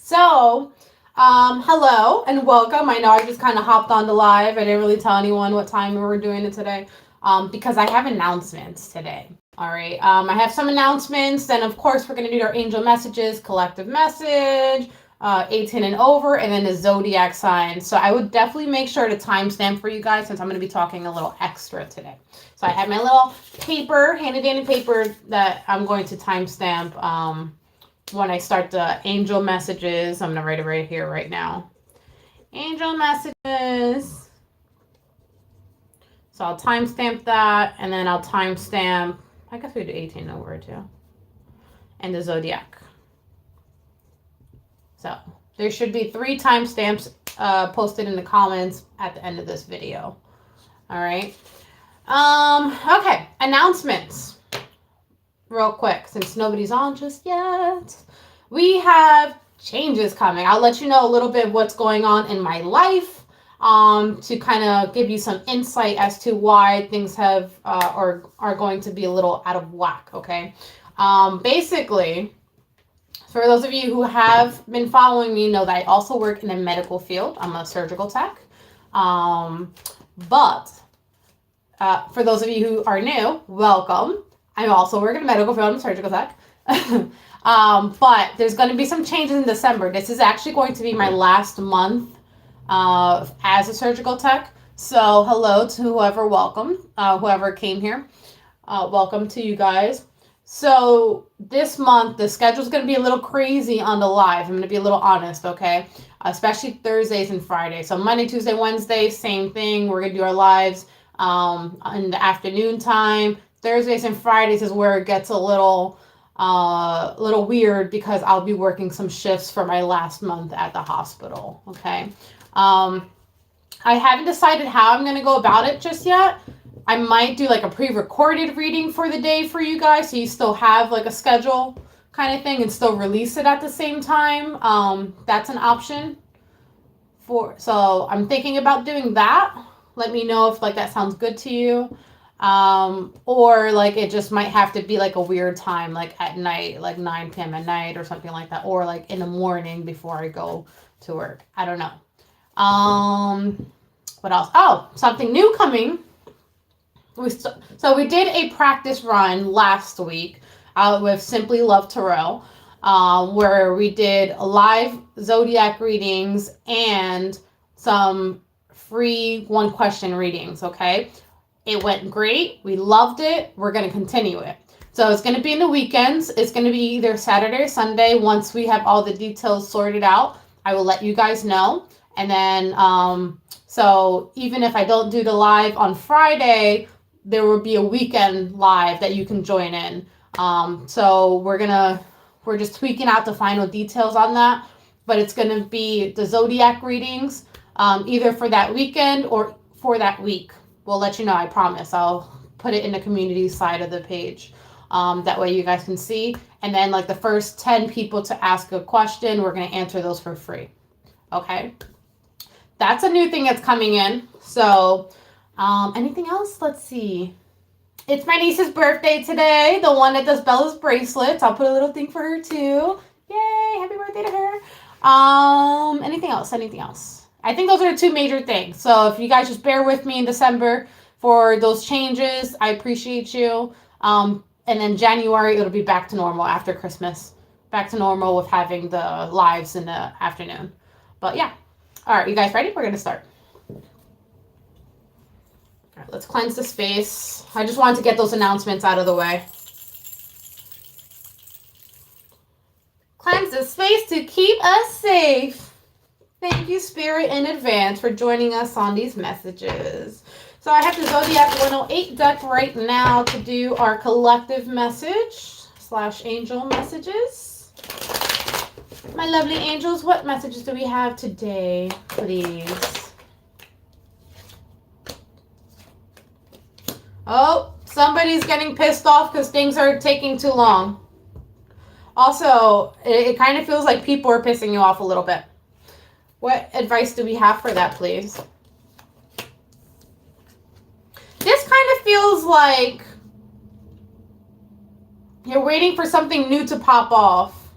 So, hello and welcome. I know I just kind of hopped on the live. I didn't really tell anyone what time we were doing it today because I have announcements today. All right. I have some announcements. Then, of course, we're going to do our angel messages, collective message, 18 and over, and then the zodiac sign. So I would definitely make sure to timestamp for you guys since I'm going to be talking a little extra today. So I have my little paper, handy dandy paper that I'm going to timestamp when I start the angel messages. I'm going to write it right here, right now. Angel messages. So I'll timestamp that, and then I'll timestamp, I guess we do 18 over too, and the zodiac. So there should be 3 timestamps posted in the comments at the end of this video. All right. Okay, announcements. Real quick, since nobody's on just yet. We have changes coming. I'll let you know a little bit of what's going on in my life to kind of give you some insight as to why things have or are going to be a little out of whack, okay? Basically, for those of you who have been following me, know that I also work in the medical field. I'm a surgical tech. But for those of you who are new, welcome. I also work in a medical field. I'm a surgical tech. But there's going to be some changes in December. This is actually going to be my last month as a surgical tech. So hello to whoever whoever came here. Welcome to you guys. So this month, the schedule is going to be a little crazy on the live. I'm going to be a little honest, okay? Especially Thursdays and Fridays. So Monday, Tuesday, Wednesday, same thing. We're going to do our lives in the afternoon time. Thursdays and Fridays is where it gets a little weird because I'll be working some shifts for my last month at the hospital, okay? I haven't decided how I'm going to go about it just yet. I might do like a pre-recorded reading for the day for you guys so you still have like a schedule kind of thing and still release it at the same time. That's an option. So I'm thinking about doing that. Let me know if like that sounds good to you. Or like it just might have to be like a weird time, like at night, like 9 p.m. at night or something like that, or like in the morning before I go to work. I don't know. What else? Oh, something new coming. So we did a practice run last week with Simply Love Tarot, where we did live zodiac readings and some free 1-question readings, okay? It went great. We loved it. We're going to continue it. So it's going to be in the weekends. It's going to be either Saturday or Sunday. Once we have all the details sorted out, I will let you guys know. And then, so even if I don't do the live on Friday, there will be a weekend live that you can join in. So we're just tweaking out the final details on that. But it's going to be the zodiac readings, either for that weekend or for that week. We'll let you know, I promise. I'll put it in the community side of the page. That way you guys can see. And then like the first 10 people to ask a question, we're going to answer those for free. Okay? That's a new thing that's coming in. So anything else? Let's see. It's my niece's birthday today. The one that does Bella's bracelets. I'll put a little thing for her too. Yay! Happy birthday to her. Anything else? Anything else? I think those are the 2 major things. So if you guys just bear with me in December for those changes, I appreciate you. And then January, it'll be back to normal after Christmas. Back to normal with having the lives in the afternoon. But yeah. All right, you guys ready? We're going to start. All right, let's cleanse the space. I just wanted to get those announcements out of the way. Cleanse the space to keep us safe. Thank you, Spirit, in advance for joining us on these messages. So I have the Zodiac 108 deck right now to do our collective message / angel messages. My lovely angels, what messages do we have today, please? Oh, somebody's getting pissed off because things are taking too long. Also, it kind of feels like people are pissing you off a little bit. What advice do we have for that, please? This kind of feels like you're waiting for something new to pop off.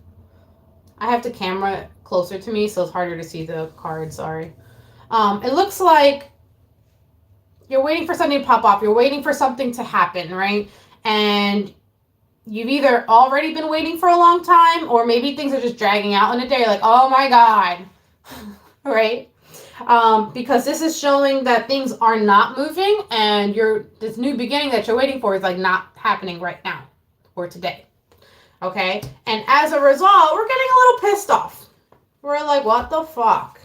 I have the camera closer to me, so it's harder to see the card. Sorry. It looks like you're waiting for something to pop off. You're waiting for something to happen, right? And you've either already been waiting for a long time, or maybe things are just dragging out in a day. You're like, oh my God, right? Because this is showing that things are not moving, and this new beginning that you're waiting for is like not happening right now or today. Okay? And as a result, we're getting a little pissed off. We're like, what the fuck?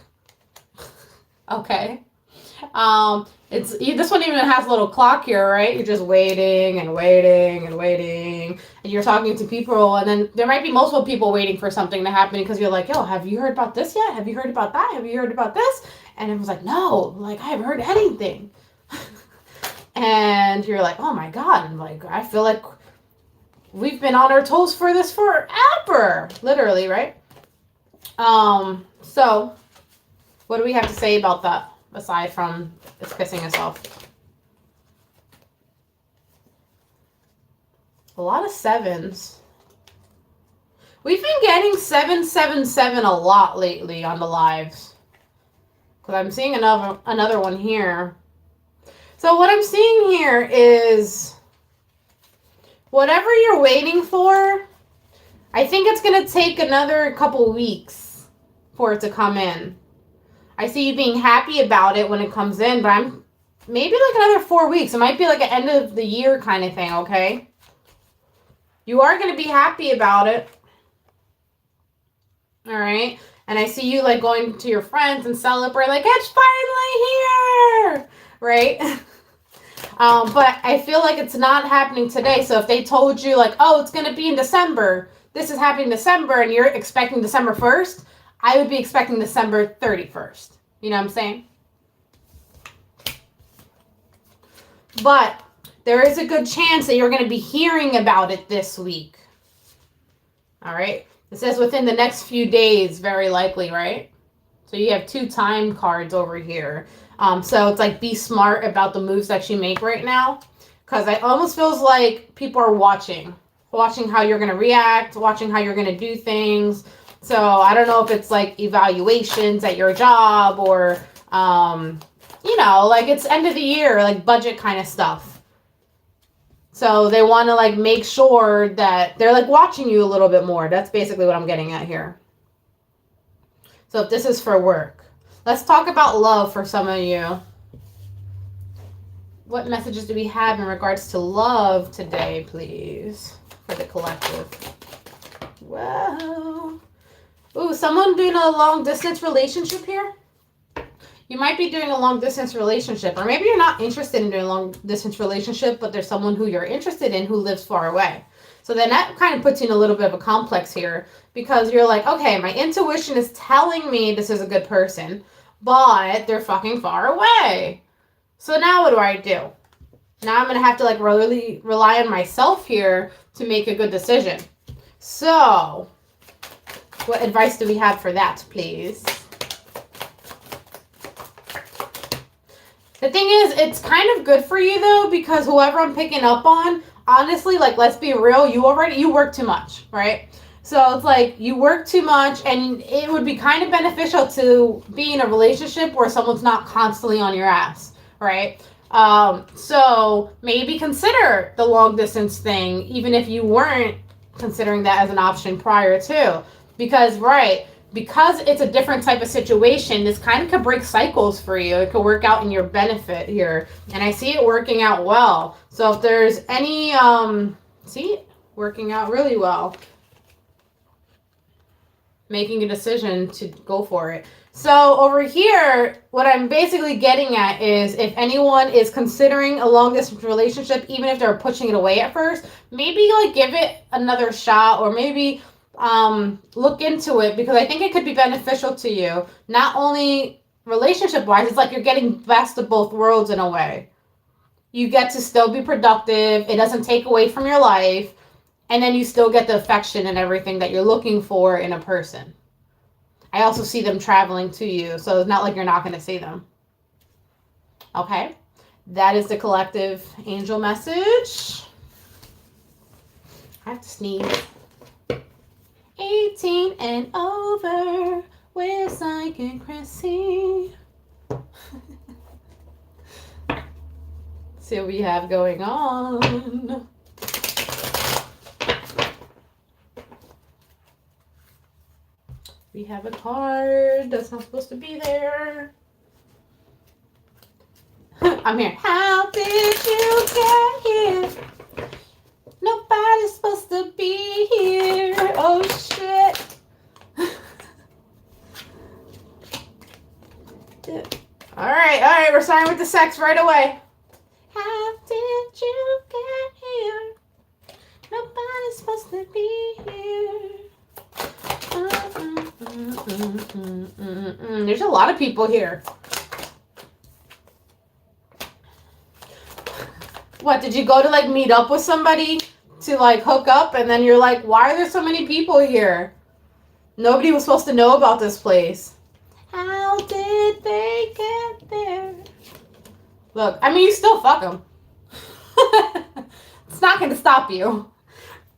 Okay? This one even has a little clock here, right? You're just waiting and waiting and waiting, and you're talking to people, and then there might be multiple people waiting for something to happen because you're like, yo, have you heard about this yet? Have you heard about that? Have you heard about this? And it was like, no, like I haven't heard anything. And you're like, oh my God, and like I feel like we've been on our toes for this forever, literally, right? So what do we have to say about that? Aside from it's pissing us off. A lot of sevens. We've been getting 777 a lot lately on the lives. Because I'm seeing another one here. So what I'm seeing here is whatever you're waiting for, I think it's going to take another couple weeks for it to come in. I see you being happy about it when it comes in, but I'm maybe like another 4 weeks. It might be like an end of the year kind of thing, okay? You are going to be happy about it. All right? And I see you like going to your friends and celebrate like, it's finally here, right? But I feel like it's not happening today. So if they told you like, oh, it's going to be in December, this is happening in December, and you're expecting December 1st, I would be expecting December 31st. You know what I'm saying? But there is a good chance that you're going to be hearing about it this week. All right? It says within the next few days, very likely, right? So you have 2 time cards over here. So it's like be smart about the moves that you make right now. Because it almost feels like people are watching how you're going to react, watching how you're going to do things. So I don't know if it's like evaluations at your job or, you know, like it's end of the year, like budget kind of stuff. So they want to like make sure that they're like watching you a little bit more. That's basically what I'm getting at here. So if this is for work, let's talk about love for some of you. What messages do we have in regards to love today, please, for the collective? Wow. Ooh, someone doing a long distance relationship here? You might be doing a long distance relationship, or maybe you're not interested in doing a long distance relationship, but there's someone who you're interested in who lives far away. So then that kind of puts you in a little bit of a complex here because you're like, okay, my intuition is telling me this is a good person, but they're fucking far away. So now what do? Now I'm going to have to like really rely on myself here to make a good decision. So what advice do we have for that, please? The thing is, it's kind of good for you, though, because whoever I'm picking up on, honestly, like, let's be real, you work too much, right? So it's like you work too much, and it would be kind of beneficial to be in a relationship where someone's not constantly on your ass, right? So maybe consider the long distance thing, even if you weren't considering that as an option prior to. Because it's a different type of situation, this kind of could break cycles for you. It could work out in your benefit here. And I see it working out well. So if there's any, working out really well. Making a decision to go for it. So over here, what I'm basically getting at is if anyone is considering a long distance relationship, even if they're pushing it away at first, maybe like give it another shot, or maybe look into it, because I think it could be beneficial to you. Not only relationship wise, it's like you're getting best of both worlds in a way. You get to still be productive, it doesn't take away from your life, and then you still get the affection and everything that you're looking for in a person. I also see them traveling to you, so it's not like you're not going to see them. Okay, that is the collective angel message. I have to sneeze. 18 and over. Psychic Priscy. See what we have going on. We have a card that's not supposed to be there. I'm here. How did you get here? Nobody's supposed to be here. Oh shit. All right, we're starting with the sex right away. How did you get here? Nobody's supposed to be here. There's a lot of people here. What, did you go to like meet up with somebody to like hook up and then you're like, why are there so many people here? Nobody was supposed to know about this place. How did they get there? Look, I mean, you still fuck them. It's not going to stop you.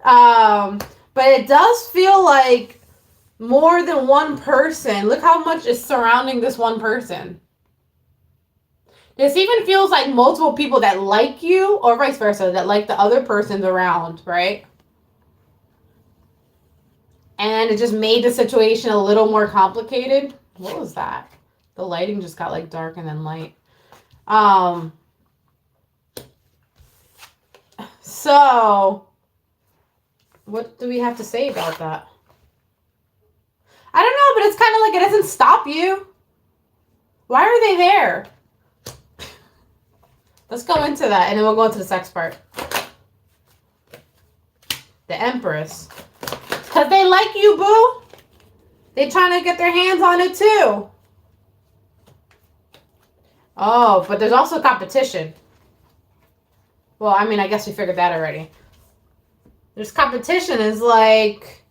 But it does feel like more than one person. Look how much is surrounding this one person. This even feels like multiple people that like you or vice versa, that like the other person's around, right? And it just made the situation a little more complicated. What was that? The lighting just got like dark and then light. So what do we have to say about that? I don't know, but it's kind of like it doesn't stop you. Why are they there? Let's go into that, and then we'll go into the sex part. The Empress. Because they like you, boo. They're trying to get their hands on it, too. Oh, but there's also competition. Well, I mean, I guess we figured that already. There's competition is like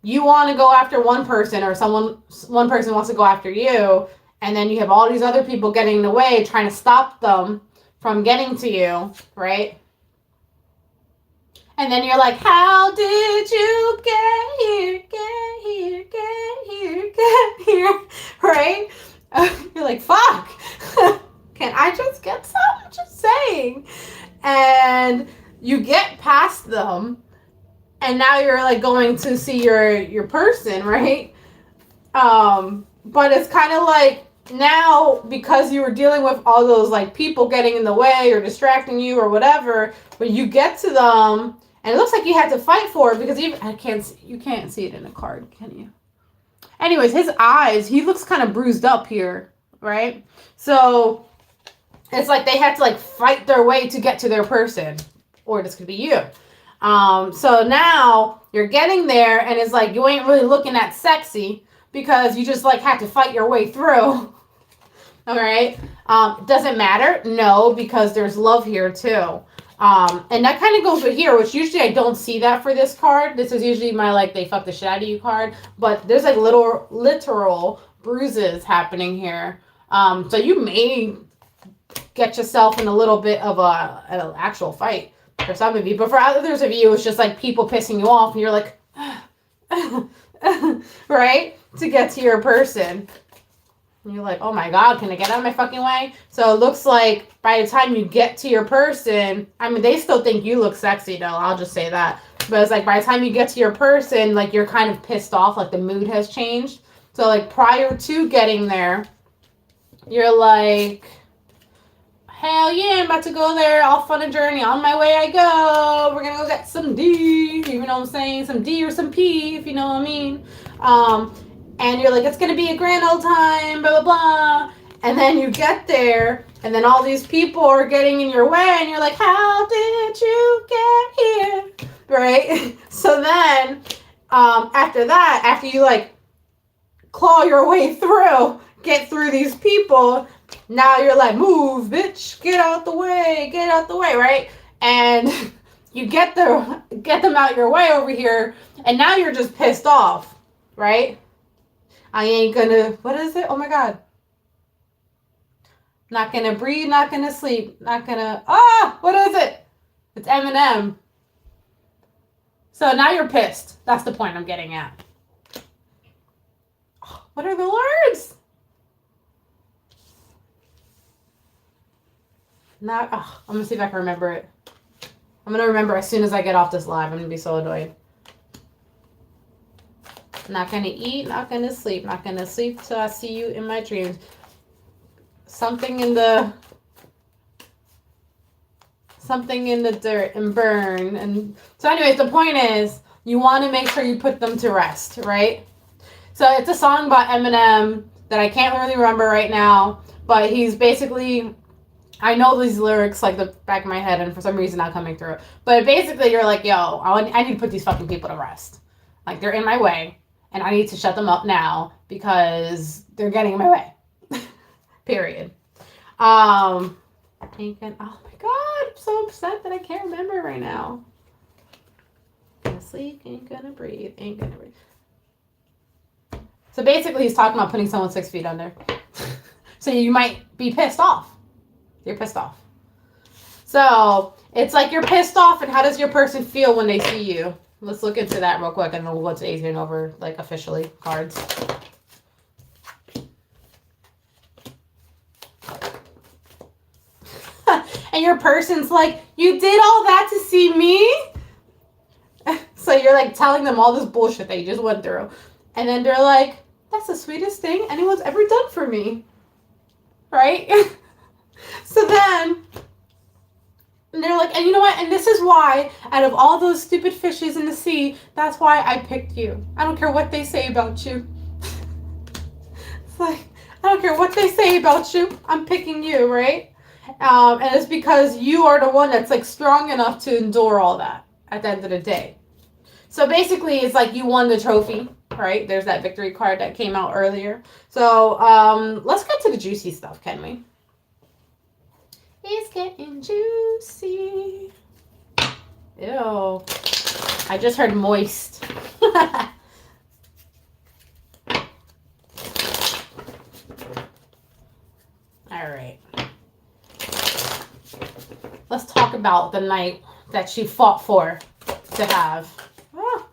you want to go after one person or one person wants to go after you, and then you have all these other people getting in the way trying to stop them from getting to you, right? And then you're like, how did you get here, right? You're like, fuck. Can I just get some? Just saying. And you get past them, and now you're like going to see your person, right? But it's kind of like now, because you were dealing with all those like people getting in the way or distracting you or whatever, when you get to them, and it looks like you had to fight for it because you can't see it in a card, can you? Anyways, his eyes, he looks kind of bruised up here, right? So it's like they had to like fight their way to get to their person, or this could be you. So now you're getting there, and it's like you ain't really looking that sexy because you just like had to fight your way through. All right. Doesn't matter. No, because there's love here too. And that kind of goes with here, which usually I don't see that for this card. This is usually my like they fuck the shit out of you card, but there's like literal bruises happening here. So you may get yourself in a little bit of an actual fight for some of you, but for others of you, it's just like people pissing you off, and you're like, right, to get to your person. And you're like, oh my God, can I get out of my fucking way? So it looks like by the time you get to your person, I mean, they still think you look sexy though, I'll just say that. But it's like by the time you get to your person, like you're kind of pissed off, like the mood has changed. So like prior to getting there, you're like, hell yeah, I'm about to go there, off on a journey, on my way I go. We're gonna go get some D, you know what I'm saying? Some D or some P, if you know what I mean. And you're like, it's going to be a grand old time, blah, blah, blah. And then you get there, and then all these people are getting in your way, and you're like, how did you get here? Right? So then, after that, after you, like, claw your way through, get through these people, now you're like, move, bitch, get out the way, right? And you get them out your way over here, and now you're just pissed off, right? I ain't gonna, what is it? Oh my God. Not gonna breathe, not gonna sleep, not gonna, what is it? It's Eminem. So now you're pissed. That's the point I'm getting at. What are the words? Not. Oh, I'm gonna see if I can remember it. I'm gonna remember as soon as I get off this live. I'm gonna be so annoyed. Not gonna eat. Not gonna sleep. Not gonna sleep till I see you in my dreams. Something in the dirt and burn. And so, anyways, the point is, you want to make sure you put them to rest, right? So it's a song by Eminem that I can't really remember right now, but he's basically. I know these lyrics like the back of my head, and for some reason not coming through. But basically, you're like, yo, I need to put these fucking people to rest. Like, they're in my way, and I need to shut them up now because they're getting in my way. Period. Oh my God, I'm so upset that I can't remember right now. Gonna sleep, ain't gonna breathe, ain't gonna breathe. So basically, he's talking about putting someone 6 feet under. So you might be pissed off. You're pissed off. So it's like you're pissed off, and how does your person feel when they see you? Let's look into that real quick, and then we'll go to Adrian over, like, officially cards. And your person's like, you did all that to see me? So you're like telling them all this bullshit that you just went through. And then they're like, that's the sweetest thing anyone's ever done for me. Right? So then, and they're like, and you know what? And this is why, out of all those stupid fishes in the sea, that's why I picked you. I don't care what they say about you. It's like, I don't care what they say about you. I'm picking you, right? And it's because you are the one that's like strong enough to endure all that at the end of the day. So basically, it's like you won the trophy, right? There's that victory card that came out earlier. So let's get to the juicy stuff, can we? It's getting juicy. Ew. I just heard moist. All right. Let's talk about the night that she fought for to have. Ah.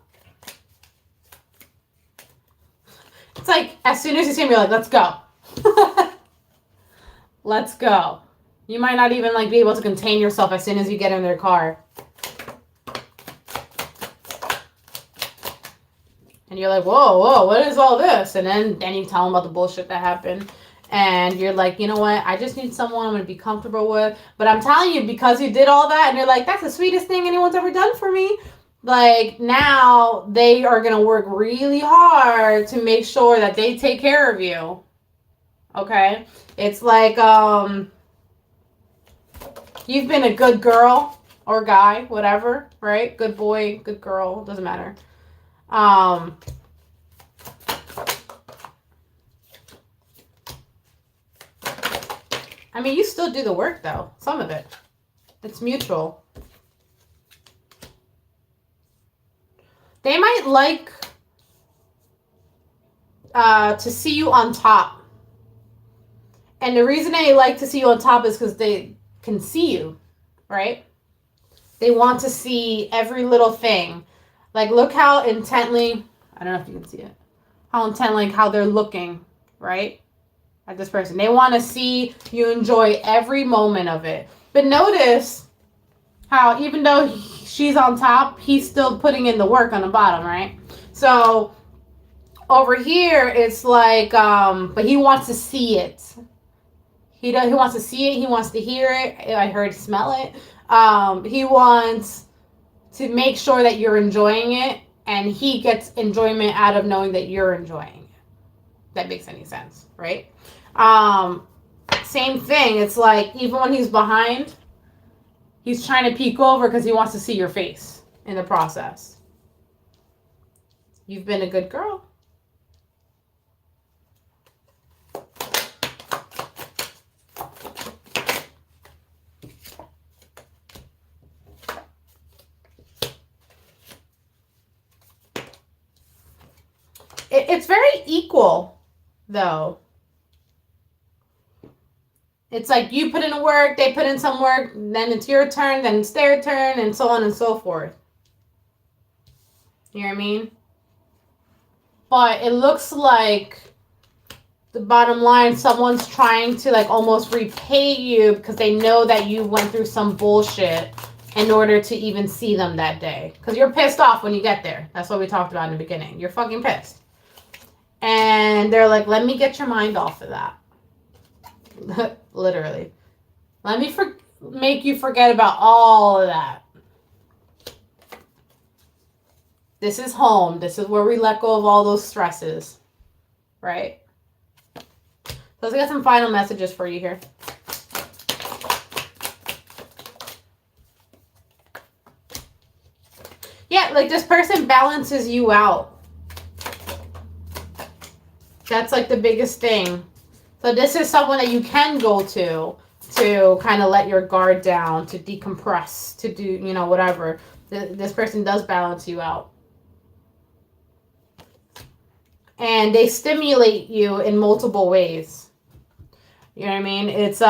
It's like, as soon as you see me, you're like, let's go. Let's go. You might not even like be able to contain yourself as soon as you get in their car. And you're like, whoa, what is all this? And then you tell them about the bullshit that happened. And you're like, you know what? I just need someone I'm going to be comfortable with. But I'm telling you, because you did all that, and you're like, that's the sweetest thing anyone's ever done for me. Like, now they are going to work really hard to make sure that they take care of you. Okay? It's like, you've been a good girl or guy, whatever, right? Good boy, good girl, doesn't matter. I mean, you still do the work, though. Some of it. It's mutual. They might like to see you on top. And the reason they like to see you on top is because they can see you, right? They want to see every little thing. Like, look how intently, I don't know if you can see it, how intently, how they're looking, right? At this person. They want to see you enjoy every moment of it. But notice how even though she's on top, he's still putting in the work on the bottom, right? So over here, it's like, but he wants to see it. He wants to see it. He wants to hear it. I heard smell it. He wants to make sure that you're enjoying it, and he gets enjoyment out of knowing that you're enjoying it. That makes any sense, right? Same thing. It's like, even when he's behind, he's trying to peek over because he wants to see your face in the process. You've been a good girl. It's very equal, though. It's like you put in work, they put in some work, then it's your turn, then it's their turn, and so on and so forth. You know what I mean? But it looks like the bottom line, someone's trying to like almost repay you because they know that you went through some bullshit in order to even see them that day. Because you're pissed off when you get there. That's what we talked about in the beginning. You're fucking pissed. And they're like, let me get your mind off of that. Literally. Let me make you forget about all of that. This is home. This is where we let go of all those stresses. Right? So let's get some final messages for you here. Yeah, like this person balances you out. That's like the biggest thing. So this is someone that you can go to kind of let your guard down, to decompress, to do, you know, whatever. This person does balance you out. And they stimulate you in multiple ways. You know what I mean? It's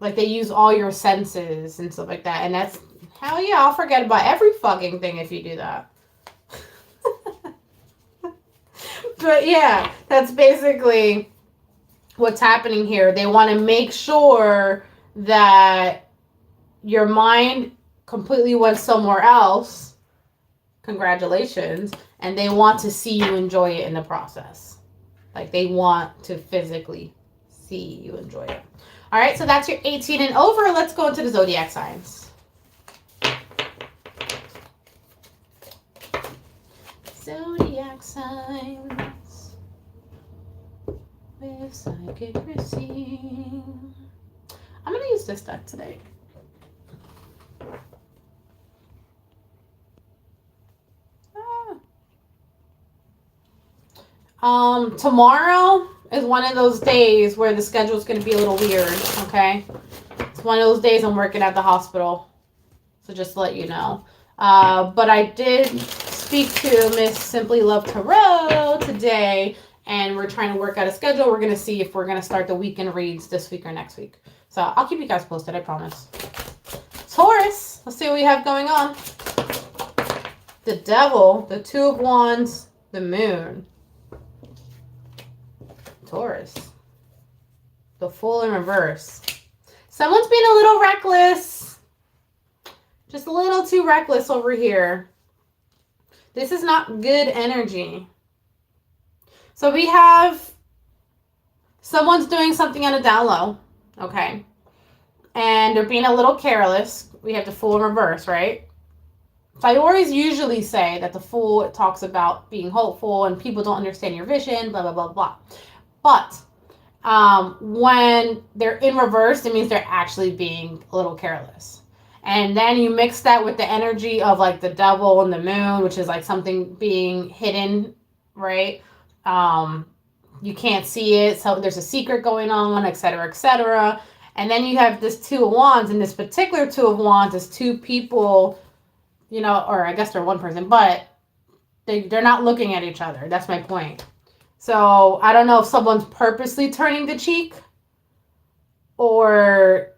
like they use all your senses and stuff like that. And that's, hell yeah, I'll forget about every fucking thing if you do that. But yeah, that's basically what's happening here. They want to make sure that your mind completely went somewhere else. Congratulations. And they want to see you enjoy it in the process. Like they want to physically see you enjoy it. All right, so that's your 18 and over. Let's go into the zodiac signs. Zodiac signs with Psychic Priscy. I'm going to use this deck today. Tomorrow is one of those days where the schedule is going to be a little weird, okay? It's one of those days I'm working at the hospital, so just to let you know. But I did speak to Miss Simply Love Tarot today, and we're trying to work out a schedule. We're going to see if we're going to start the weekend reads this week or next week. So I'll keep you guys posted, I promise. Taurus, let's see what we have going on. The Devil, the Two of Wands, the Moon. Taurus. The Fool in reverse. Someone's being a little reckless. Just a little too reckless over here. This is not good energy. So we have someone's doing something on a down low. Okay. And they're being a little careless. We have the Fool in reverse, right? So I always usually say that the Fool talks about being hopeful and people don't understand your vision, blah, blah, blah, blah. But when they're in reverse, it means they're actually being a little careless. And then you mix that with the energy of like the Devil and the Moon, which is like something being hidden, right? You can't see it, so there's a secret going on, etc., etc. And then you have this Two of Wands, and this particular Two of Wands is two people, you know, or I guess they're one person, but they're not looking at each other. That's my point. So I don't know if someone's purposely turning the cheek or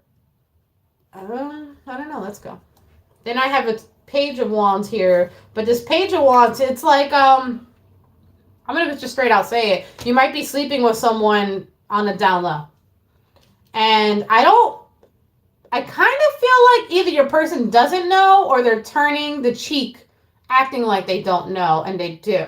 I don't know. Let's go. Then I have a Page of Wands here, but this Page of Wands, it's like I'm gonna just straight out say it. You might be sleeping with someone on a down low, and I kind of feel like either your person doesn't know or they're turning the cheek, acting like they don't know, and they do.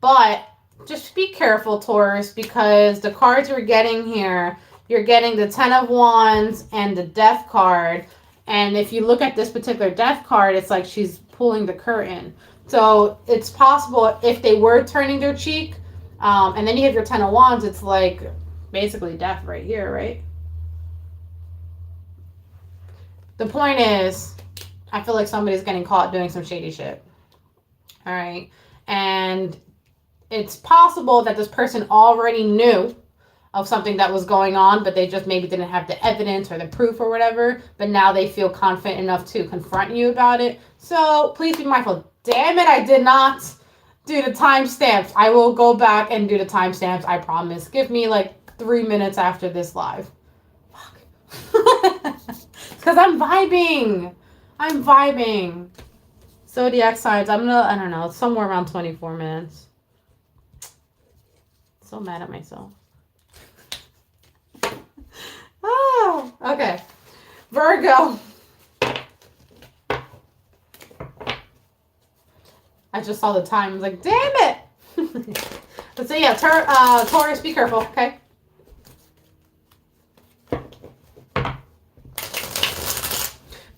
But just be careful, Taurus, because the cards you're getting here, you're getting the Ten of Wands and the Death card. And if you look at this particular Death card, it's like she's pulling the curtain. So it's possible if they were turning their cheek, and then you have your Ten of Wands, it's like basically death right here, right? The point is, I feel like somebody's getting caught doing some shady shit. All right. And it's possible that this person already knew of something that was going on, but they just maybe didn't have the evidence or the proof or whatever. But now they feel confident enough to confront you about it. So please be mindful. Damn it, I did not do the timestamps. I will go back and do the timestamps, I promise. Give me like 3 minutes after this live. Fuck. Because I'm vibing. I'm vibing. Zodiac signs, I don't know, somewhere around 24 minutes. So mad at myself. Oh, okay. Virgo. I just saw the time. I was like, damn it. But so yeah, Taurus, be careful, okay?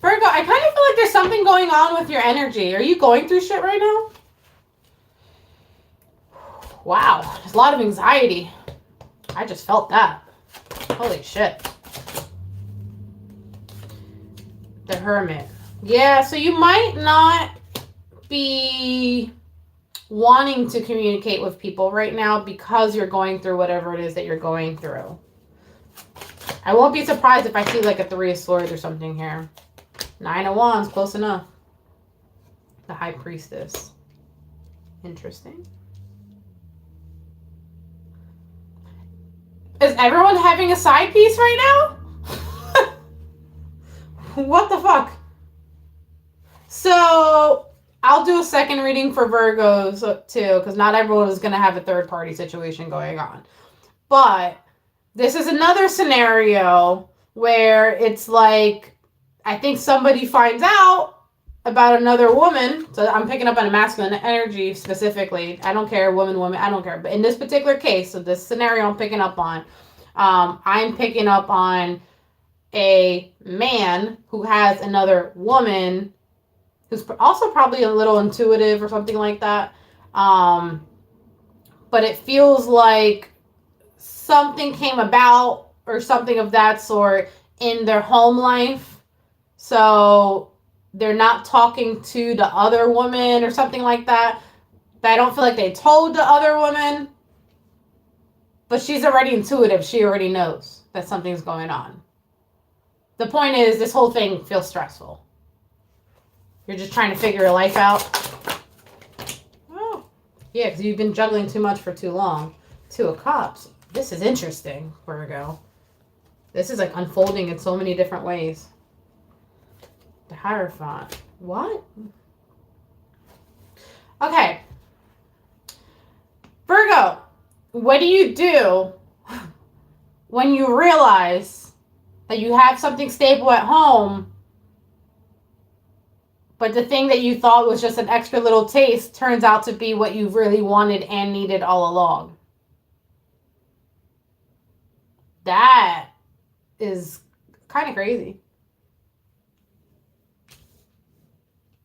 Virgo, I kind of feel like there's something going on with your energy. Are you going through shit right now? Wow, there's a lot of anxiety. I just felt that. Holy shit. The Hermit. Yeah, so you might not be wanting to communicate with people right now because you're going through whatever it is that you're going through. I won't be surprised if I see like a 3 of Swords or something here. 9 of Wands, close enough. The High Priestess. Interesting. Is everyone having a side piece right now? What the fuck? So, I'll do a second reading for Virgos too, because not everyone is going to have a third party situation going on. But this is another scenario where it's like, I think somebody finds out about another woman. So I'm picking up on a masculine energy specifically. I don't care, woman, I don't care. But in this particular case, so this scenario I'm picking up on, I'm picking up on a man who has another woman who's also probably a little intuitive or something like that. But it feels like something came about or something of that sort in their home life. So they're not talking to the other woman or something like that. But I don't feel like they told the other woman. But she's already intuitive. She already knows that something's going on. The point is, this whole thing feels stressful. You're just trying to figure your life out. Oh, yeah, because you've been juggling too much for too long. 2 of Cups. This is interesting, Virgo. This is like unfolding in so many different ways. The Hierophant. What? Okay. Virgo, what do you do when you realize that you have something stable at home, but the thing that you thought was just an extra little taste turns out to be what you really wanted and needed all along? That is kind of crazy.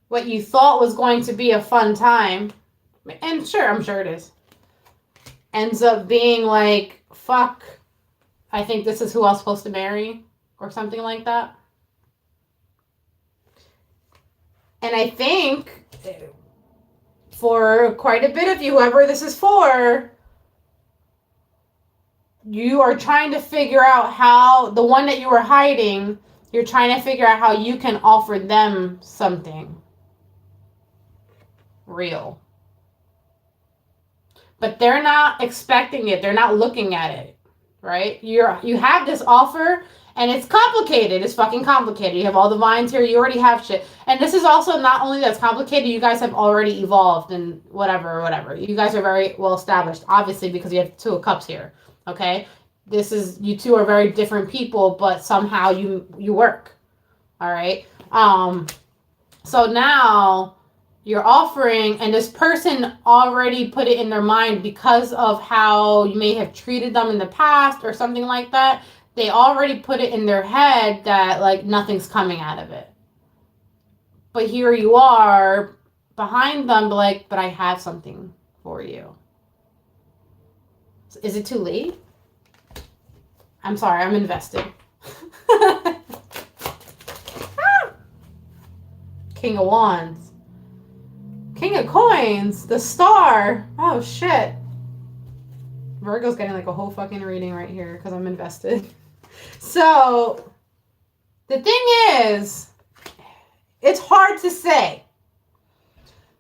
What you thought was going to be a fun time, and sure, I'm sure it is, ends up being like, fuck, I think this is who I was supposed to marry, or something like that. And I think for quite a bit of you, whoever this is for, you are trying to figure out how, the one that you were hiding, you're trying to figure out how you can offer them something real. But they're not expecting it. They're not looking at it, right? You have this offer, and it's complicated. It's fucking complicated. You have all the vines here. You already have shit. And this is also not only that's complicated, you guys have already evolved and whatever. You guys are very well established, obviously, because you have 2 of Cups here, okay? This is, you two are very different people, but somehow you work, all right? So now you're offering, and this person already put it in their mind because of how you may have treated them in the past or something like that. They already put it in their head that like nothing's coming out of it. But here you are behind them, like, but I have something for you. Is it too late? I'm sorry, I'm invested. King of Wands. King of Coins, the Star. Oh, shit. Virgo's getting like a whole fucking reading right here because I'm invested. So, the thing is, it's hard to say.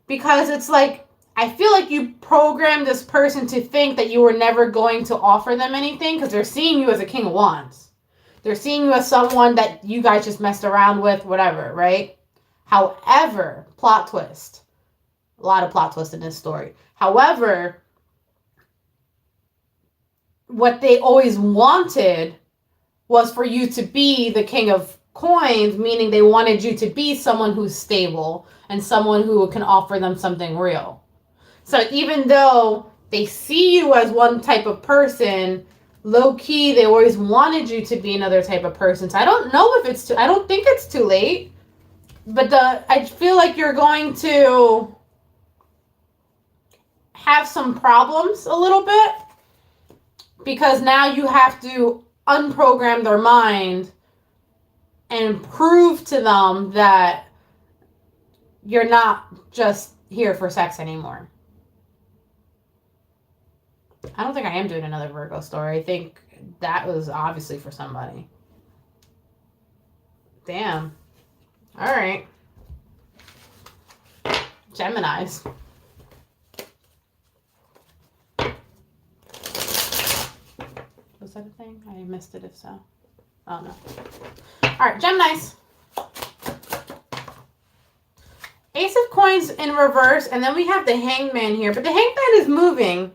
Because it's like, I feel like you programmed this person to think that you were never going to offer them anything because they're seeing you as a King of Wands. They're seeing you as someone that you guys just messed around with, whatever, right? However, plot twist. A lot of plot twists in this story. However, what they always wanted was for you to be the king of coins, meaning they wanted you to be someone who's stable and someone who can offer them something real. So even though they see you as one type of person, low key, they always wanted you to be another type of person. So I don't know if it's I don't think it's too late, but I feel like you're going to have some problems a little bit because now you have to unprogram their mind and prove to them that you're not just here for sex anymore. I don't think I am doing another Virgo story. I think that was obviously for somebody. Damn. All right. Geminis. Was that a thing? I missed it if so. Oh, no. All right, Geminis. Ace of Coins in reverse, and then we have the Hangman here. But the Hangman is moving.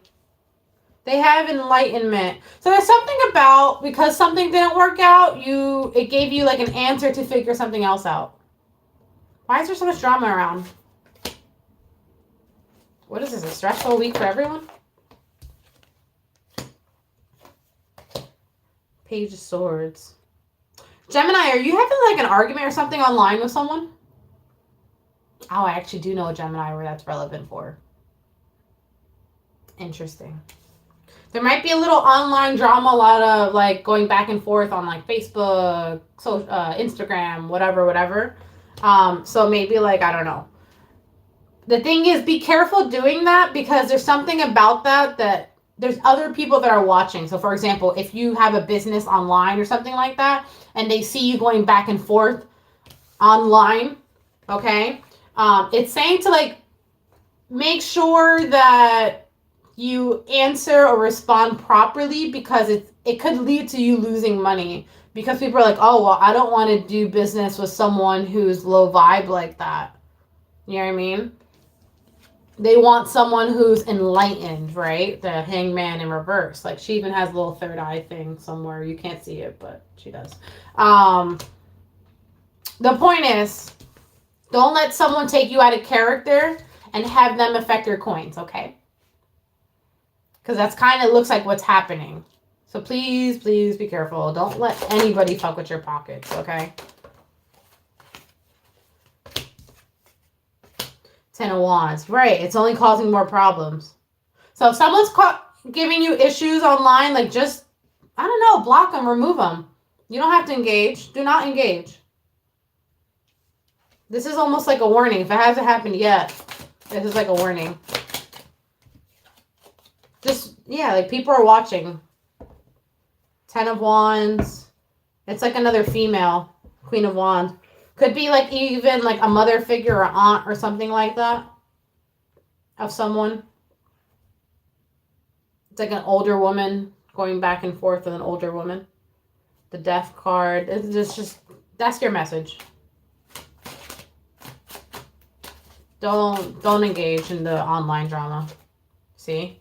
They have enlightenment. So there's something about, because something didn't work out, it gave you like an answer to figure something else out. Why is there so much drama around? What is this, a stressful week for everyone? Page of Swords. Gemini, are you having like an argument or something online with someone? Oh, I actually do know a Gemini where that's relevant for. Interesting. There might be a little online drama, a lot of like going back and forth on like Facebook, Instagram, whatever. So maybe like, I don't know. The thing is, be careful doing that because there's something about that there's other people that are watching. So for example, if you have a business online or something like that, and they see you going back and forth online, okay? It's saying to like, make sure that you answer or respond properly because it could lead to you losing money because people are like, oh, well, I don't want to do business with someone who's low vibe like that. You know what I mean? They want someone who's enlightened, right? The Hangman in reverse. Like she even has a little third eye thing somewhere. You can't see it, but she does. The point is, don't let someone take you out of character and have them affect your coins, okay? Because that's kind of looks like what's happening. So please, please be careful. Don't let anybody fuck with your pockets, okay? 10 of Wands. Right. It's only causing more problems. So if someone's giving you issues online, like just, I don't know, block them, remove them. You don't have to engage. Do not engage. This is almost like a warning. If it hasn't happened yet, this is like a warning. Just, yeah, like people are watching. 10 of Wands. It's like another female. Queen of Wands. Could be like even like a mother figure or aunt or something like that. Of someone. It's like an older woman going back and forth with an older woman. The Death card. It's just that's your message. Don't engage in the online drama. See?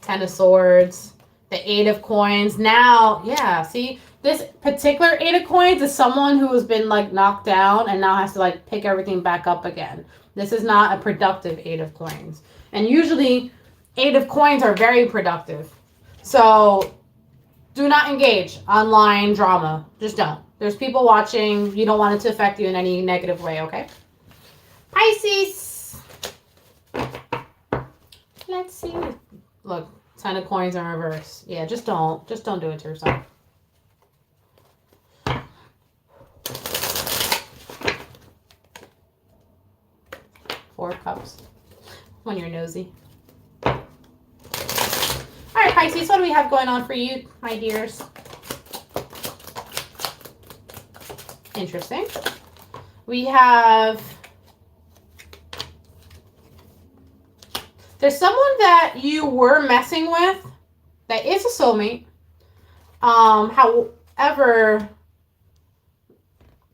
10 of Swords. The 8 of Coins. Now, yeah, see? This particular 8 of Coins is someone who has been like knocked down and now has to like pick everything back up again. This is not a productive 8 of Coins. And usually 8 of Coins are very productive. So do not engage online drama. Just don't. There's people watching. You don't want it to affect you in any negative way, okay? Pisces. Let's see. Look, 10 of Coins in reverse. Yeah, just don't do it to yourself. Four of Cups. When you're nosy. All right, Pisces, what do we have going on for you, my dears? Interesting. We have... There's someone that you were messing with that is a soulmate. However,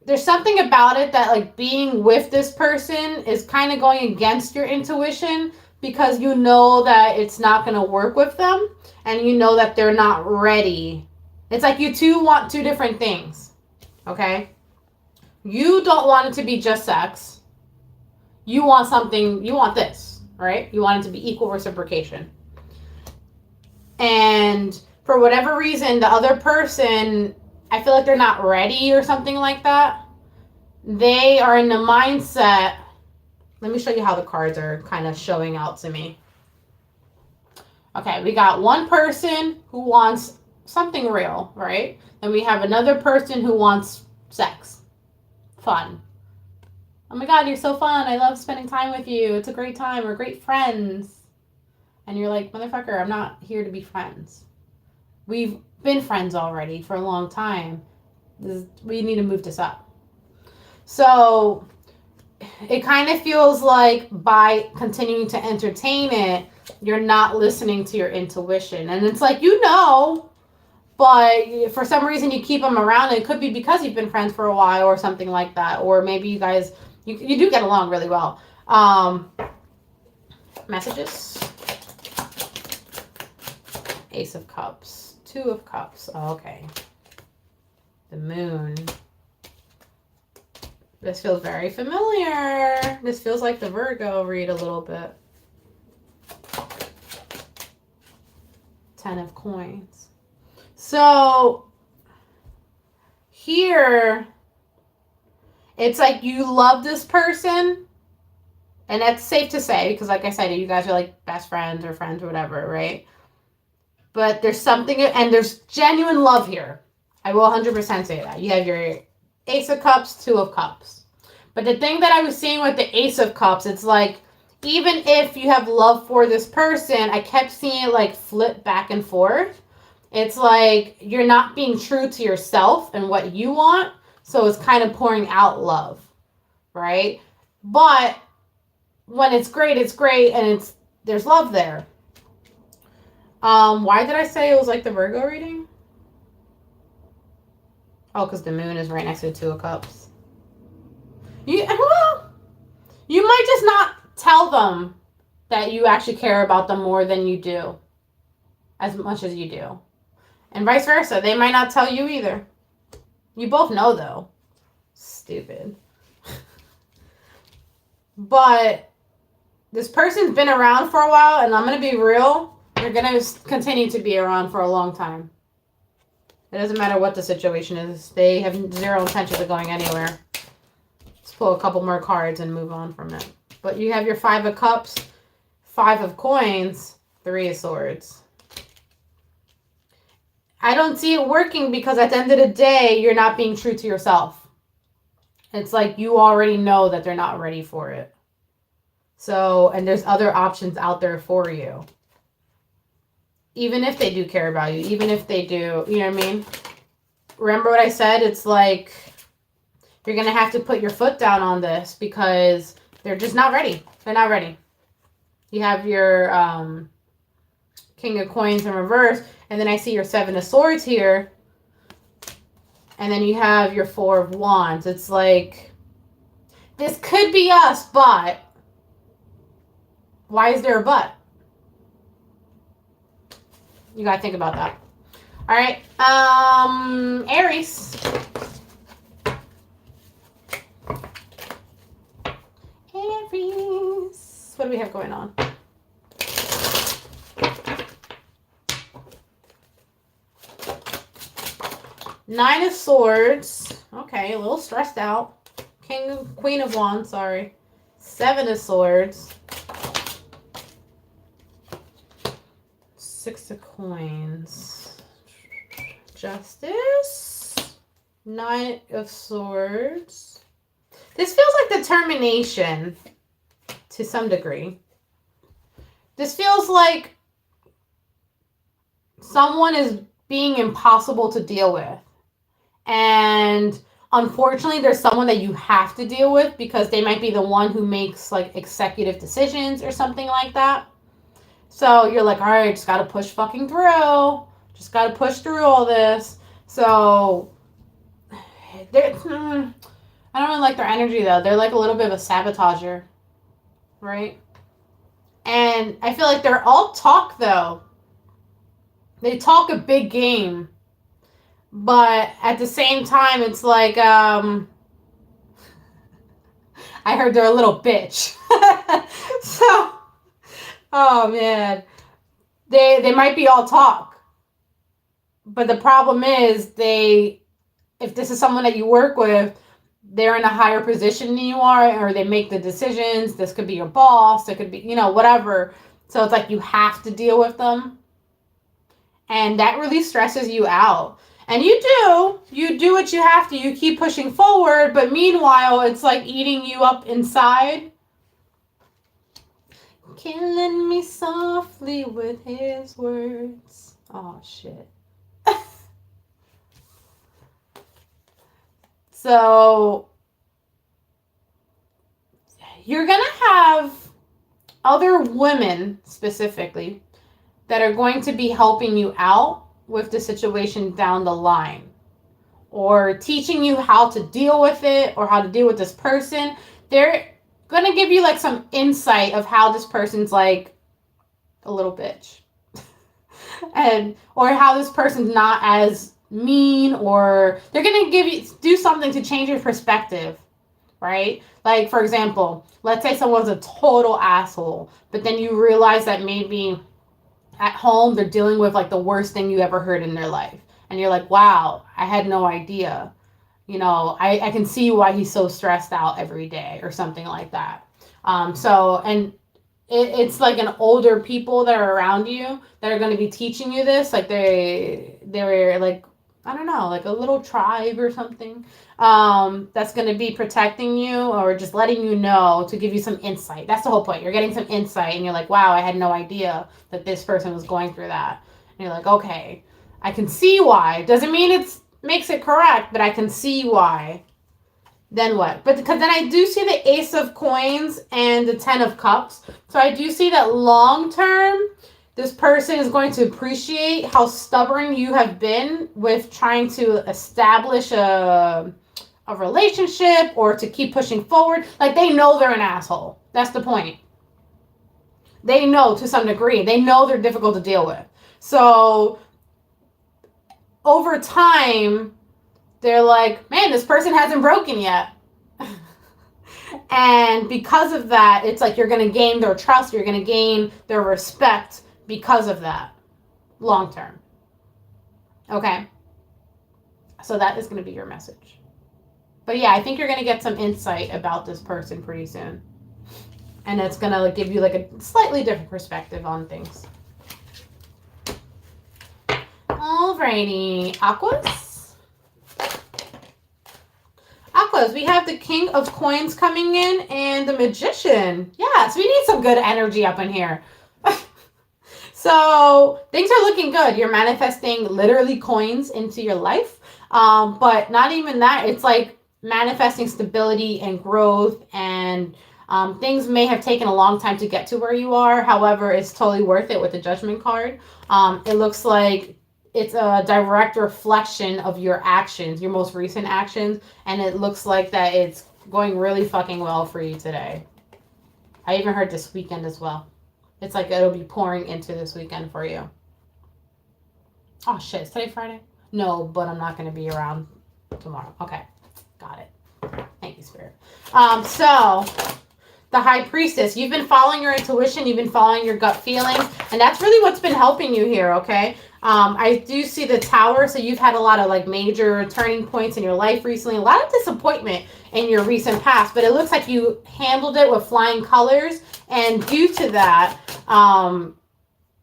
there's something about it that like being with this person is kind of going against your intuition because you know that it's not going to work with them and you know that they're not ready. It's like you two want two different things, okay? You don't want it to be just sex. You want something, you want this, right? You want it to be equal reciprocation. And for whatever reason, the other person, I feel like they're not ready or something like that. They are in the mindset. Let me show you how the cards are kind of showing out to me. Okay, we got one person who wants something real, right? And we have another person who wants sex. Fun. Oh my God, you're so fun. I love spending time with you. It's a great time. We're great friends. And you're like, motherfucker, I'm not here to be friends. We've been friends already for a long time. We need to move this up. So it kind of feels like by continuing to entertain it, you're not listening to your intuition. And it's like, you know, but for some reason you keep them around. And it could be because you've been friends for a while or something like that. Or maybe you guys, you do get along really well. Messages. Ace of Cups. Two of Cups. Oh, okay. The Moon. This feels very familiar. This feels like the Virgo read a little bit. 10 of Coins. So here, it's like you love this person. And that's safe to say because like I said, you guys are like best friends or whatever, right? But there's something, and there's genuine love here. I will 100% say that. You have your Ace of Cups, Two of Cups. But the thing that I was seeing with the Ace of Cups, it's like, even if you have love for this person, I kept seeing it like flip back and forth. It's like you're not being true to yourself and what you want. So it's kind of pouring out love, right? But when it's great, and there's love there. Why did I say it was like the Virgo reading? Oh, because the Moon is right next to the Two of Cups. You might just not tell them that you actually care about them more than you do. As much as you do. And vice versa. They might not tell you either. You both know, though. Stupid. But this person's been around for a while, and I'm going to be real. They're going to continue to be around for a long time. It doesn't matter what the situation is. They have zero intention of going anywhere. Let's pull a couple more cards and move on from it. But you have your Five of Cups, Five of Coins, Three of Swords. I don't see it working because at the end of the day, you're not being true to yourself. It's like you already know that they're not ready for it. So, and there's other options out there for you. Even if they do care about you, even if they do, you know what I mean? Remember what I said? It's like you're going to have to put your foot down on this because they're just not ready. They're not ready. You have your King of Coins in reverse, and then I see your Seven of Swords here. And then you have your Four of Wands. It's like, this could be us, but why is there a but? You got to think about that. All right. Aries. Aries. What do we have going on? Nine of Swords. Okay, a little stressed out. Queen of Wands, sorry. Seven of Swords. Six of Coins. Justice. Nine of Swords. This feels like determination to some degree. This feels like someone is being impossible to deal with. And unfortunately, there's someone that you have to deal with because they might be the one who makes like executive decisions or something like that. So you're like, all right, just got to push fucking through. Just got to push through all this. So I don't really like their energy though. They're like a little bit of a sabotager, right? And I feel like they're all talk, though. They talk a big game. But at the same time, it's like, I heard they're a little bitch. So, oh man. They might be all talk. But the problem is if this is someone that you work with, they're in a higher position than you are, or they make the decisions. This could be your boss. It could be, whatever. So it's like you have to deal with them. And that really stresses you out. And you do what you have to. You keep pushing forward, but meanwhile, it's like eating you up inside. Killing me softly with his words. Oh, shit. So, you're going to have other women, specifically, that are going to be helping you out with the situation down the line, or teaching you how to deal with it, or how to deal with this person. They're going to give you like some insight of how this person's like a little bitch or how this person's not as mean, or they're going to do something to change your perspective, right? Like, for example, let's say someone's a total asshole, but then you realize that maybe at home they're dealing with like the worst thing you ever heard in their life. And you're like, wow, I had no idea. I can see why he's so stressed out every day, or something like that. It's like an older people that are around you that are going to be teaching you this. Like they're like, I don't know, like a little tribe or something, that's going to be protecting you, or just letting you know, to give you some insight. That's the whole point. You're getting some insight, and you're like, wow, I had no idea that this person was going through that. And you're like, okay, I can see why. Doesn't mean it makes it correct, but I can see why. Then what? But because then I do see the Ace of Coins and the Ten of Cups. So I do see that long term, this person is going to appreciate how stubborn you have been with trying to establish a relationship, or to keep pushing forward. Like, they know they're an asshole. That's the point. They know to some degree. They know they're difficult to deal with. So over time, they're like, man, this person hasn't broken yet. And because of that, it's like you're going to gain their trust. You're going to gain their respect because of that, long term. Okay. So that is going to be your message. But yeah, I think you're going to get some insight about this person pretty soon. And it's going to give you like a slightly different perspective on things. Alrighty, Aquas. Aquas, we have the King of Coins coming in and the Magician. Yes, we need some good energy up in here. So things are looking good. You're manifesting literally coins into your life. But not even that. It's like manifesting stability and growth, and things may have taken a long time to get to where you are. However, it's totally worth it with the Judgment card. It looks like it's a direct reflection of your actions, your most recent actions. And it looks like that it's going really fucking well for you today. I even heard this weekend as well. It's like it'll be pouring into this weekend for you. Oh shit, is today Friday? No, but I'm not going to be around tomorrow. Okay, got it. Thank you, Spirit. So the High Priestess, you've been following your intuition, you've been following your gut feelings, and that's really what's been helping you here, okay? I do see the Tower, so you've had a lot of like major turning points in your life recently, a lot of disappointment in your recent past, but it looks like you handled it with flying colors, and due to that,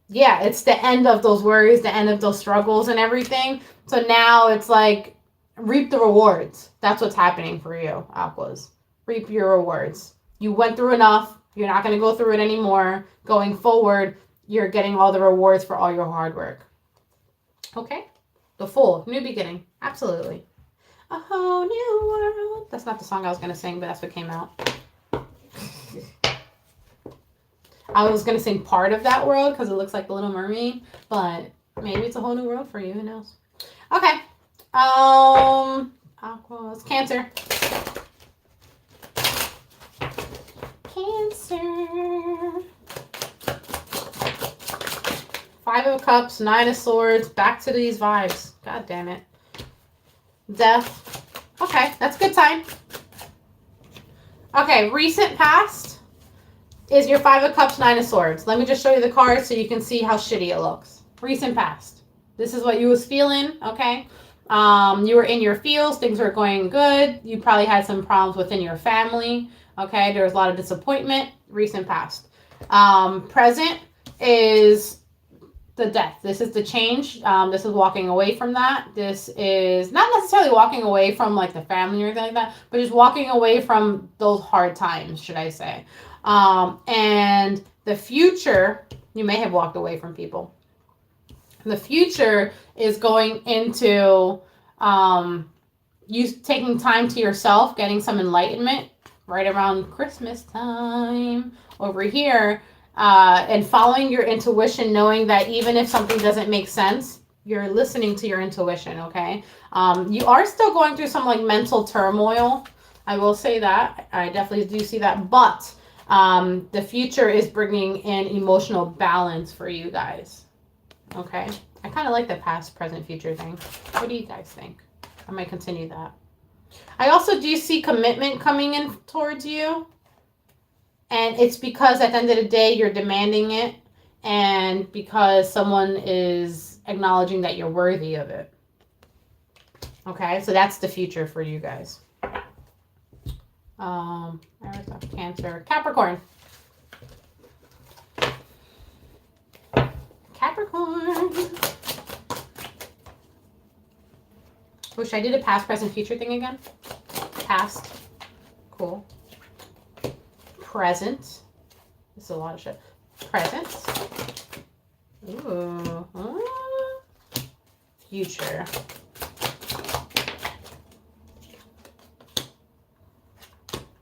yeah, it's the end of those worries, the end of those struggles and everything. So now it's like, reap the rewards. That's what's happening for you, Aquas. Reap your rewards. You went through enough. You're not going to go through it anymore. Going forward, you're getting all the rewards for all your hard work. Okay? The Fool. New beginning. Absolutely. A whole new world. That's not the song I was going to sing, but that's what came out. I was going to sing part of that world because it looks like The Little Mermaid, but maybe it's a whole new world for you. Who knows? Okay. Aquas. Cancer. Cancer. Five of Cups, Nine of Swords, back to these vibes. God damn it. Death. Okay, that's a good sign. Okay, recent past is your Five of Cups, Nine of Swords. Let me just show you the cards so you can see how shitty it looks. Recent past. This is what you was feeling, okay? You were in your feels. Things were going good. You probably had some problems within your family, okay? There was a lot of disappointment. Recent past. Present is the death. This is the change. This is walking away from that. This is not necessarily walking away from like the family or anything like that, but just walking away from those hard times, should I say. And the future, you may have walked away from people. The future is going into you taking time to yourself, getting some enlightenment right around Christmas time over here. And following your intuition, knowing that even if something doesn't make sense, you're listening to your intuition, okay? You are still going through some like mental turmoil. I will say that. I definitely do see that. But the future is bringing in emotional balance for you guys, okay? I kind of like the past, present, future thing. What do you guys think? I might continue that. I also do see commitment coming in towards you. And it's because at the end of the day, you're demanding it. And because someone is acknowledging that you're worthy of it. Okay, so that's the future for you guys. Cancer, Capricorn. Capricorn. Wish I did a past, present, future thing again. Past. Cool. Present. This is a lot of shit. Present. Ooh. Future.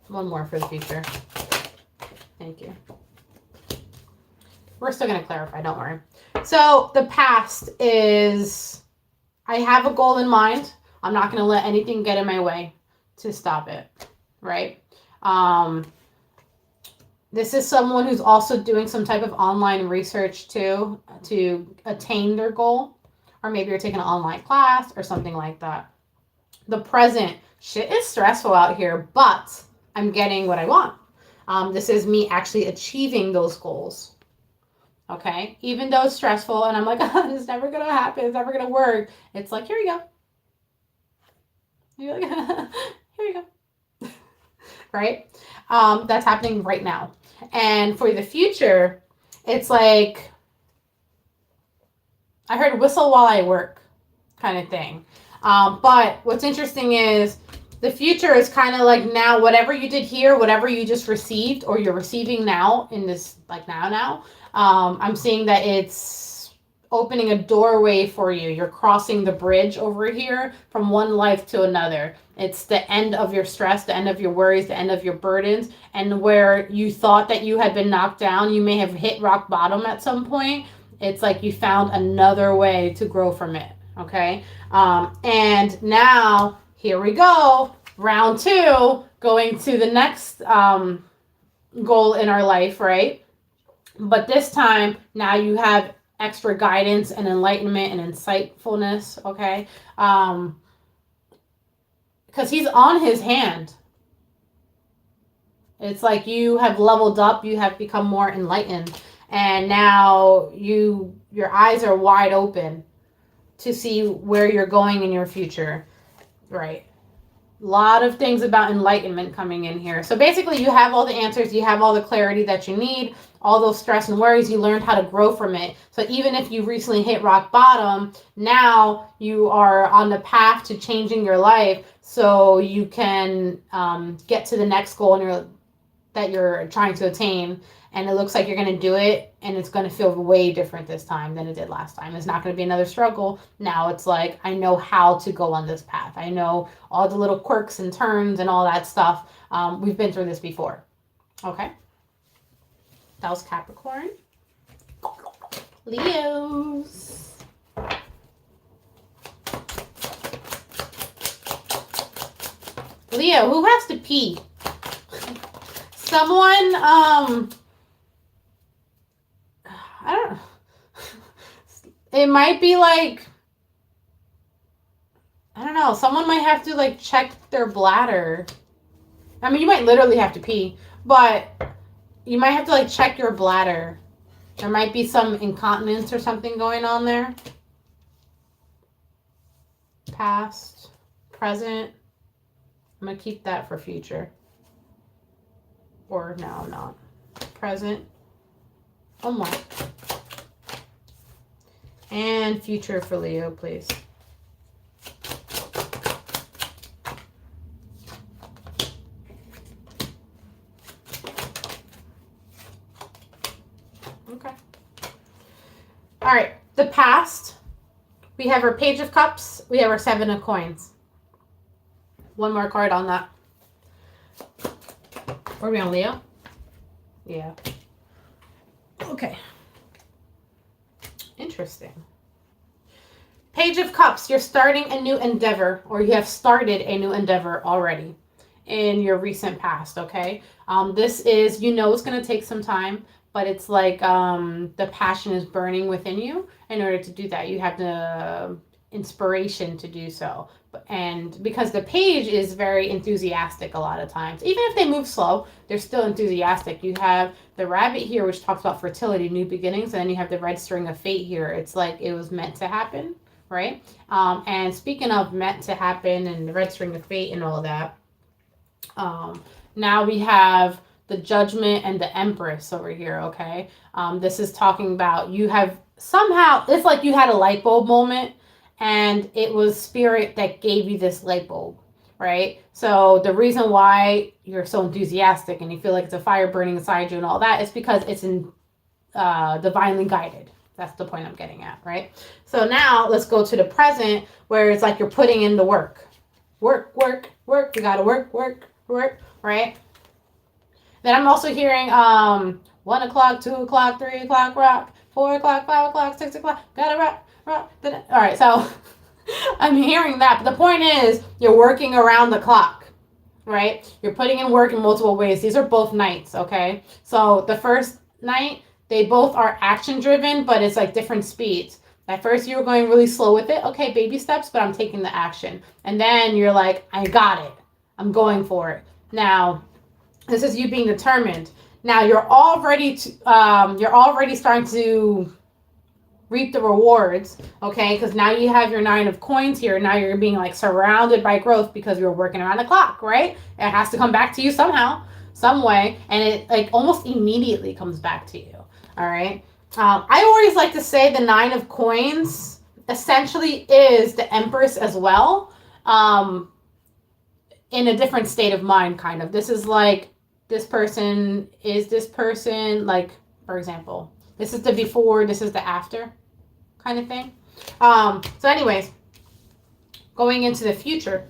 One more for the future. Thank you. We're still going to clarify, don't worry. So the past is, I have a goal in mind. I'm not going to let anything get in my way to stop it, right? This is someone who's also doing some type of online research too to attain their goal. Or maybe you're taking an online class or something like that. The present, shit is stressful out here, but I'm getting what I want. This is me actually achieving those goals. Okay? Even though it's stressful and I'm like, oh, it's never going to happen. It's never going to work. It's like, here you go. You're like, here you go. Right? That's happening right now. And for the future, it's like, I heard whistle while I work kind of thing. But what's interesting is the future is kind of like now, whatever you did here, whatever you just received or you're receiving now in this, like now, I'm seeing that it's opening a doorway for you. You're crossing the bridge over here from one life to another. It's the end of your stress, the end of your worries, the end of your burdens. And where you thought that you had been knocked down, you may have hit rock bottom at some point. It's like you found another way to grow from it. Okay. And now here we go. Round 2, going to the next goal in our life, right? But this time, now you have extra guidance and enlightenment and insightfulness, okay? Because he's on his hand. It's like you have leveled up, you have become more enlightened, and now your eyes are wide open to see where you're going in your future, right? A lot of things about enlightenment coming in here. So basically you have all the answers, you have all the clarity that you need, all those stress and worries, you learned how to grow from it. So even if you recently hit rock bottom, now you are on the path to changing your life so you can get to the next goal that you're trying to attain. And it looks like you're going to do it, and it's going to feel way different this time than it did last time. It's not going to be another struggle. Now it's like, I know how to go on this path. I know all the little quirks and turns and all that stuff. We've been through this before. Okay. That was Capricorn. Leos. Leo, who has to pee? Someone, it might be like, I don't know, someone might have to like check their bladder. I mean, you might literally have to pee, but you might have to like check your bladder. There might be some incontinence or something going on there. Past, present. I'm going to keep that for future. Or no, I'm not. Present. One more. And future for Leo, please. Okay. All right. The past. We have our Page of Cups. We have our Seven of Coins. One more card on that. Are we on Leo? Yeah. Okay. Interesting. Page of Cups. You're starting a new endeavor, or you have started a new endeavor already in your recent past, okay? This is, you know, it's going to take some time, but it's like the passion is burning within you. In order to do that, you have the inspiration to do so. And because the page is very enthusiastic a lot of times, even if they move slow, they're still enthusiastic. You have the rabbit here, which talks about fertility, new beginnings, and then you have the red string of fate here. It's like it was meant to happen, right? And speaking of meant to happen and the red string of fate and all of that, now we have the Judgment and the Empress over here, okay? This is talking about you have somehow, it's like you had a light bulb moment, and it was spirit that gave you this light bulb, right? So the reason why you're so enthusiastic and you feel like it's a fire burning inside you and all that is because it's divinely guided. That's the point I'm getting at, right? So now let's go to the present, where it's like you're putting in the work. Work, work, work. You gotta work, work, work, right? Then I'm also hearing 1 o'clock, 2 o'clock, 3 o'clock, rock, 4 o'clock, 5 o'clock, 6 o'clock, gotta rock. All right, so I'm hearing that. But the point is, you're working around the clock, right? You're putting in work in multiple ways. These are both nights, okay? So the first night, they both are action driven, but it's like different speeds. At first, you were going really slow with it. Okay, baby steps, but I'm taking the action. And then you're like, I got it. I'm going for it. Now, this is you being determined. Now you're already starting to reap the rewards, okay? Because now you have your 9 of Coins here. Now you're being like surrounded by growth because you're working around the clock, right? It has to come back to you somehow, some way, and it like almost immediately comes back to you. All right. I always like to say the 9 of Coins essentially is the Empress as well, in a different state of mind, kind of. This is like this person is this person, like, for example, this is the before, this is the after kind of thing. So anyways, going into the future,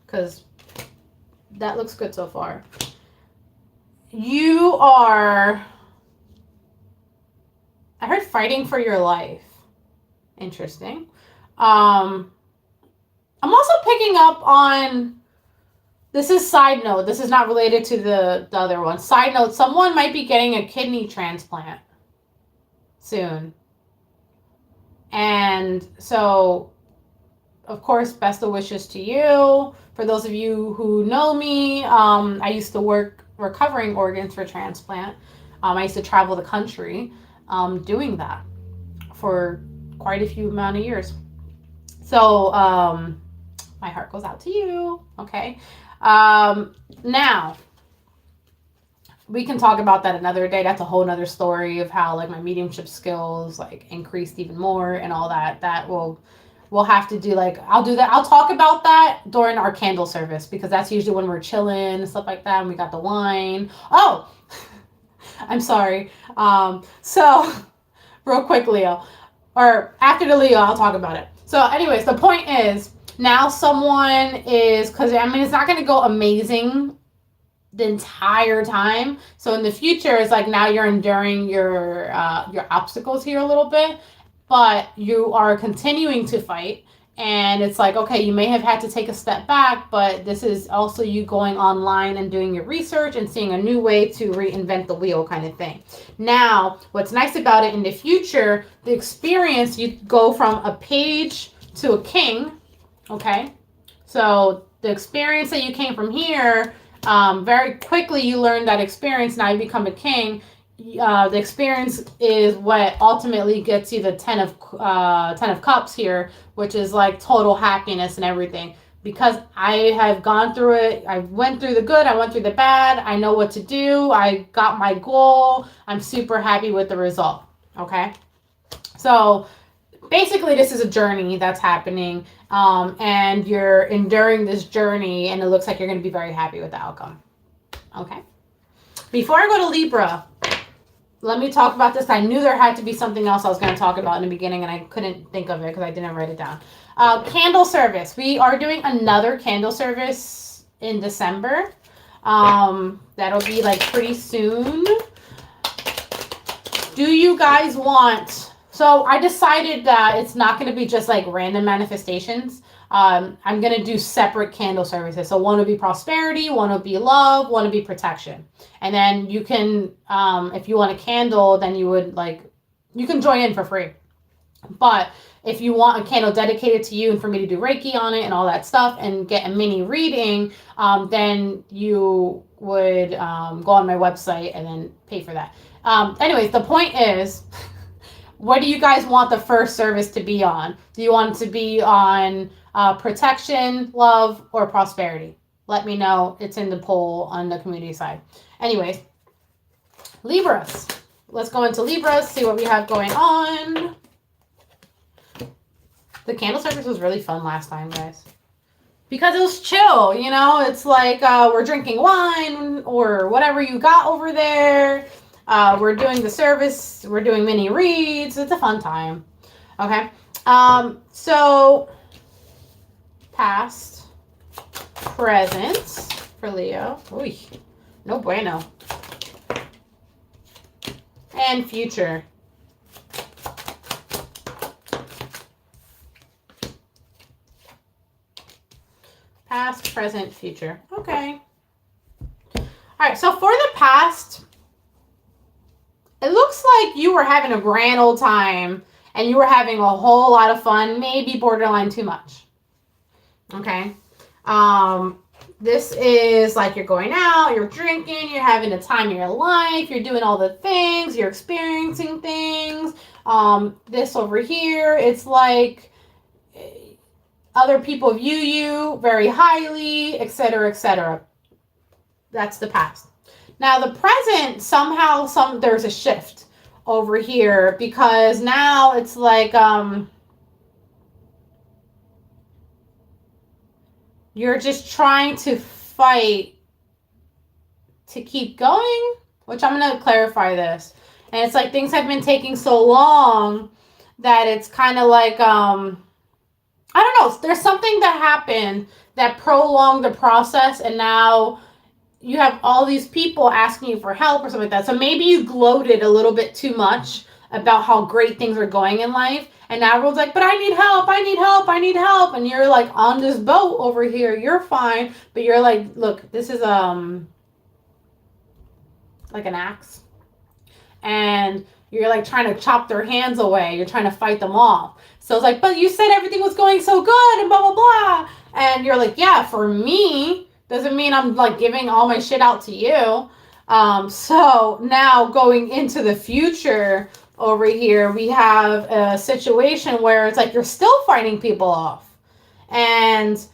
because that looks good so far. You are, I heard fighting for your life. Interesting. I'm also picking up on, this is side note. This is not related to the other one. Side note, someone might be getting a kidney transplant soon. And so, of course, best of wishes to you. For those of you who know me, I used to work recovering organs for transplant. I used to travel the country doing that for quite a few amount of years. So my heart goes out to you, okay? Now, we can talk about that another day. That's a whole nother story of how like my mediumship skills like increased even more and all that. That we'll have to do, like, I'll do that. I'll talk about that during our candle service, because that's usually when we're chilling and stuff like that. And we got the wine. Oh, I'm sorry. So real quick, Leo, or after the Leo, I'll talk about it. So anyways, the point is now someone is, because I mean, it's not going to go amazing the entire time. So in the future, it's like now you're enduring your obstacles here a little bit, but you are continuing to fight, And it's like, okay, you may have had to take a step back, but this is also you going online and doing your research and seeing a new way to reinvent the wheel kind of thing. Now, what's nice about it in the future, the experience, you go from a page to a king, okay? So the experience that you came from here, very quickly you learn that experience, now you become a king. The experience is what ultimately gets you the 10 of cups here, which is like total happiness and everything. Because I have gone through it, I went through the good, I went through the bad, I know what to do, I got my goal, I'm super happy with the result. Okay, so basically this is a journey that's happening, and you're enduring this journey, and it looks like you're going to be very happy with the outcome. Okay, before I go to Libra, let me talk about this. I knew there had to be something else I was going to talk about in the beginning, and I couldn't think of it because I didn't write it down. Candle service. We are doing another candle service in December. That'll be like pretty soon. Do you guys want... So I decided that it's not going to be just like random manifestations. I'm going to do separate candle services. So one will be prosperity, one will be love, one will be protection. And then you can, if you want a candle, then you would you can join in for free. But if you want a candle dedicated to you and for me to do Reiki on it and all that stuff and get a mini reading, then you would go on my website and then pay for that. Anyways, the point is... What do you guys want the first service to be on? Do you want it to be on protection, love, or prosperity? Let me know. It's in the poll on the community side. Anyways, Libras. Let's go into Libras, see what we have going on. The candle service was really fun last time, guys. Because it was chill, you know? It's like we're drinking wine or whatever you got over there. We're doing the service. We're doing mini reads. It's a fun time. Okay. So past, present for Leo. Ooh, no bueno. And future. Past, present, future. Okay. All right. So for the past, it looks like you were having a grand old time and you were having a whole lot of fun, maybe borderline too much. Okay. This is like you're going out, you're drinking, you're having the time of your life, you're doing all the things, you're experiencing things. This over here, it's like other people view you very highly, etc., etc. That's the past. Now the present, somehow there's a shift over here because now it's like you're just trying to fight to keep going, which I'm going to clarify this. And it's like things have been taking so long that it's kind of like I don't know, there's something that happened that prolonged the process, and now you have all these people asking you for help or something like that. So maybe you gloated a little bit too much about how great things are going in life. And now everyone's like, but I need help, I need help, I need help. And you're like on this boat over here. You're fine. But you're like, look, this is like an axe. And you're like trying to chop their hands away. You're trying to fight them off. So it's like, but you said everything was going so good and blah, blah, blah. And you're like, yeah, for me... Doesn't mean I'm like giving all my shit out to you. So now going into the future over here, we have a situation where it's like you're still fighting people off. And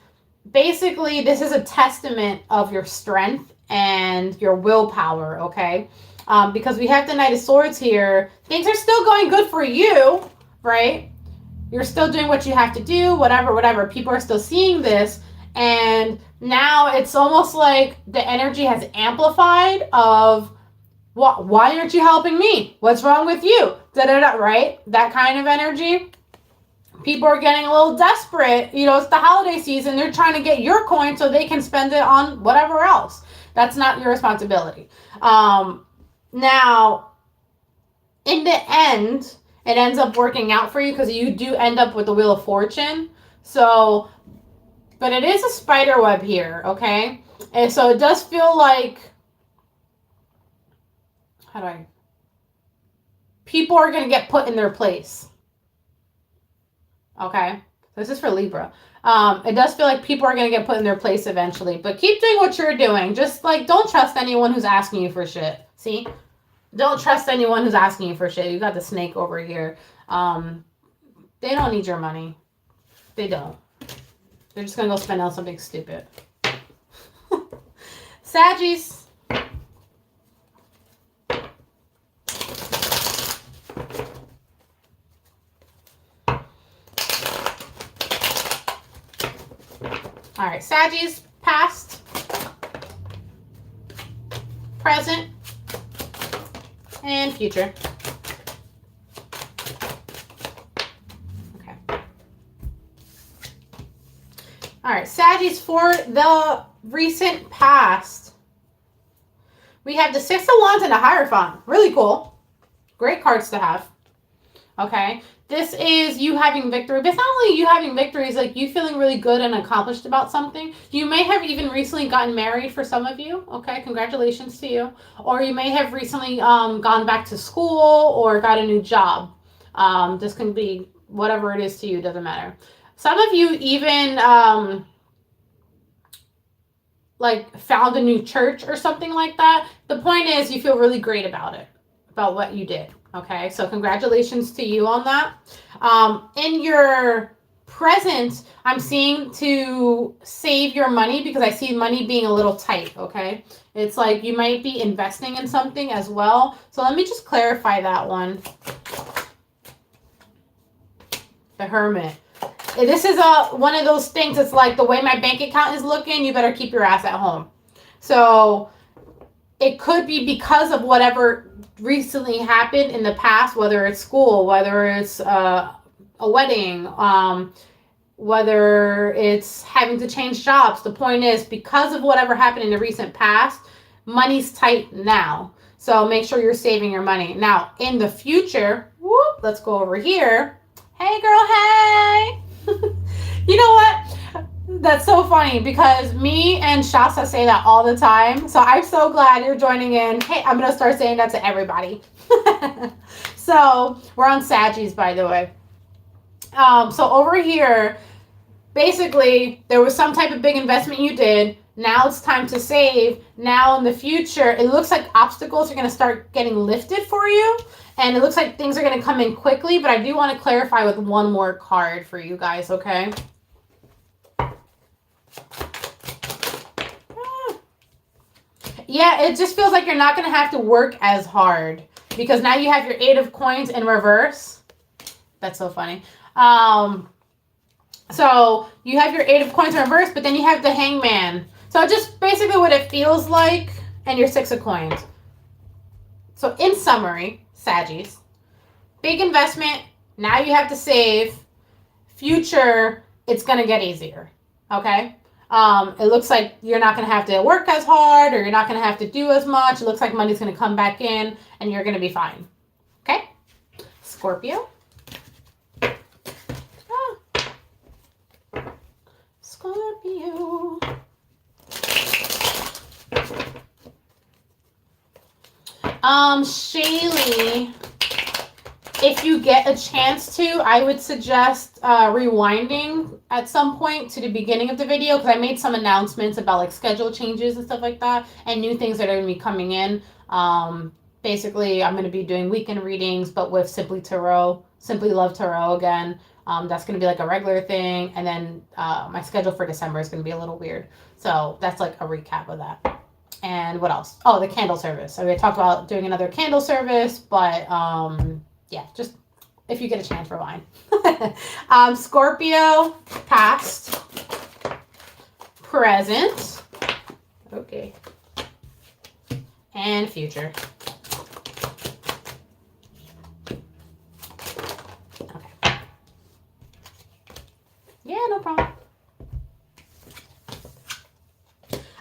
basically this is a testament of your strength and your willpower, okay? Because we have the Knight of Swords here. Things are still going good for you, right? You're still doing what you have to do, whatever. People are still seeing this. And now it's almost like the energy has amplified of, why aren't you helping me? What's wrong with you? Da-da-da, right? That kind of energy. People are getting a little desperate. You know, it's the holiday season. They're trying to get your coin so they can spend it on whatever else. That's not your responsibility. Now, in the end, it ends up working out for you because you do end up with the Wheel of Fortune. So, but it is a spider web here, okay? And so it does feel like, people are going to get put in their place. Okay? This is for Libra. It does feel like people are going to get put in their place eventually. But keep doing what you're doing. Just like, don't trust anyone who's asking you for shit. See? Don't trust anyone who's asking you for shit. You got the snake over here. They don't need your money. They don't. They're just going to go spend on something stupid. Saggies. All right, Saggies, past, present, and future. Okay. All right, Saggies, for the recent past, we have the Six of Wands and a Hierophant. Really cool. Great cards to have. Okay. This is you having victory. But it's not only you having victory, it's like you feeling really good and accomplished about something. You may have even recently gotten married for some of you. Okay, congratulations to you. Or you may have recently gone back to school or got a new job. This can be whatever it is to you, doesn't matter. Some of you even like found a new church or something like that. The point is you feel really great about it, about what you did. Okay, so congratulations to you on that. In your present, I'm seeing to save your money because I see money being a little tight, okay? It's like you might be investing in something as well. So let me just clarify that one. The Hermit. This is one of those things. It's like the way my bank account is looking, you better keep your ass at home. So it could be because of whatever recently happened in the past, whether it's school, whether it's a wedding, whether it's having to change jobs. The point is, because of whatever happened in the recent past, money's tight now. So make sure you're saving your money. Now, in the future, whoop, let's go over here. Hey, girl, hey. You know what? That's so funny because me and Shasta say that all the time. So I'm so glad you're joining in. Hey, I'm going to start saying that to everybody. So we're on Saggies, by the way. So over here, basically, there was some type of big investment you did. Now it's time to save. Now in the future, it looks like obstacles are going to start getting lifted for you. And it looks like things are going to come in quickly. But I do want to clarify with one more card for you guys, okay? Yeah, it just feels like you're not going to have to work as hard because now you have your Eight of Coins in reverse. That's so funny. So you have your Eight of Coins in reverse, but then you have the Hangman. So just basically what it feels like, and your Six of Coins. So in summary, Saggies, big investment. Now you have to save. Future, it's going to get easier. Okay? It looks like you're not going to have to work as hard or you're not going to have to do as much. It looks like money's going to come back in and you're going to be fine. Okay? Scorpio. Scorpio. Shaylee, if you get a chance to, I would suggest rewinding at some point to the beginning of the video because I made some announcements about like schedule changes and stuff like that and new things that are going to be coming in. Basically, I'm going to be doing weekend readings, but with Simply Love Tarot again. That's going to be like a regular thing. And then my schedule for December is going to be a little weird. So that's like a recap of that. And what else? Oh, the candle service. So we talked about doing another candle service, but yeah, just if you get a chance for wine. Scorpio, past, present, okay, and future. Okay. Yeah, no problem.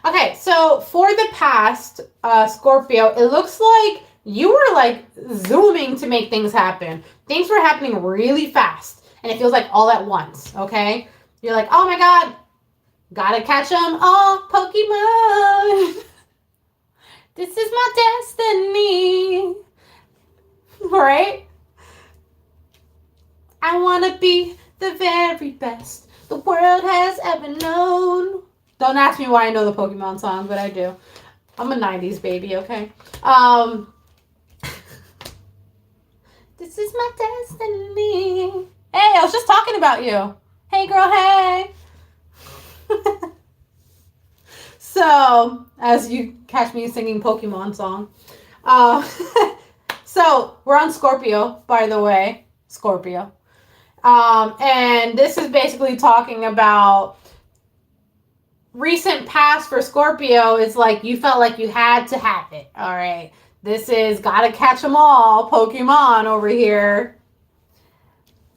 Okay, so for the past, Scorpio, it looks like you were like zooming to make things happen. Things were happening really fast, and it feels like all at once, okay? You're like, oh my God, gotta catch them all, Pokemon. This is my destiny. Right? I want to be the very best the world has ever known. Don't ask me why I know the Pokemon song, but I do. I'm a 90s baby, okay? This is my destiny. Hey, I was just talking about you. Hey, girl, hey. So, as you catch me singing Pokemon song. So, we're on Scorpio, by the way. Scorpio. And this is basically talking about recent past for Scorpio is like you felt like you had to have it. All right. This is gotta catch them all, Pokemon over here.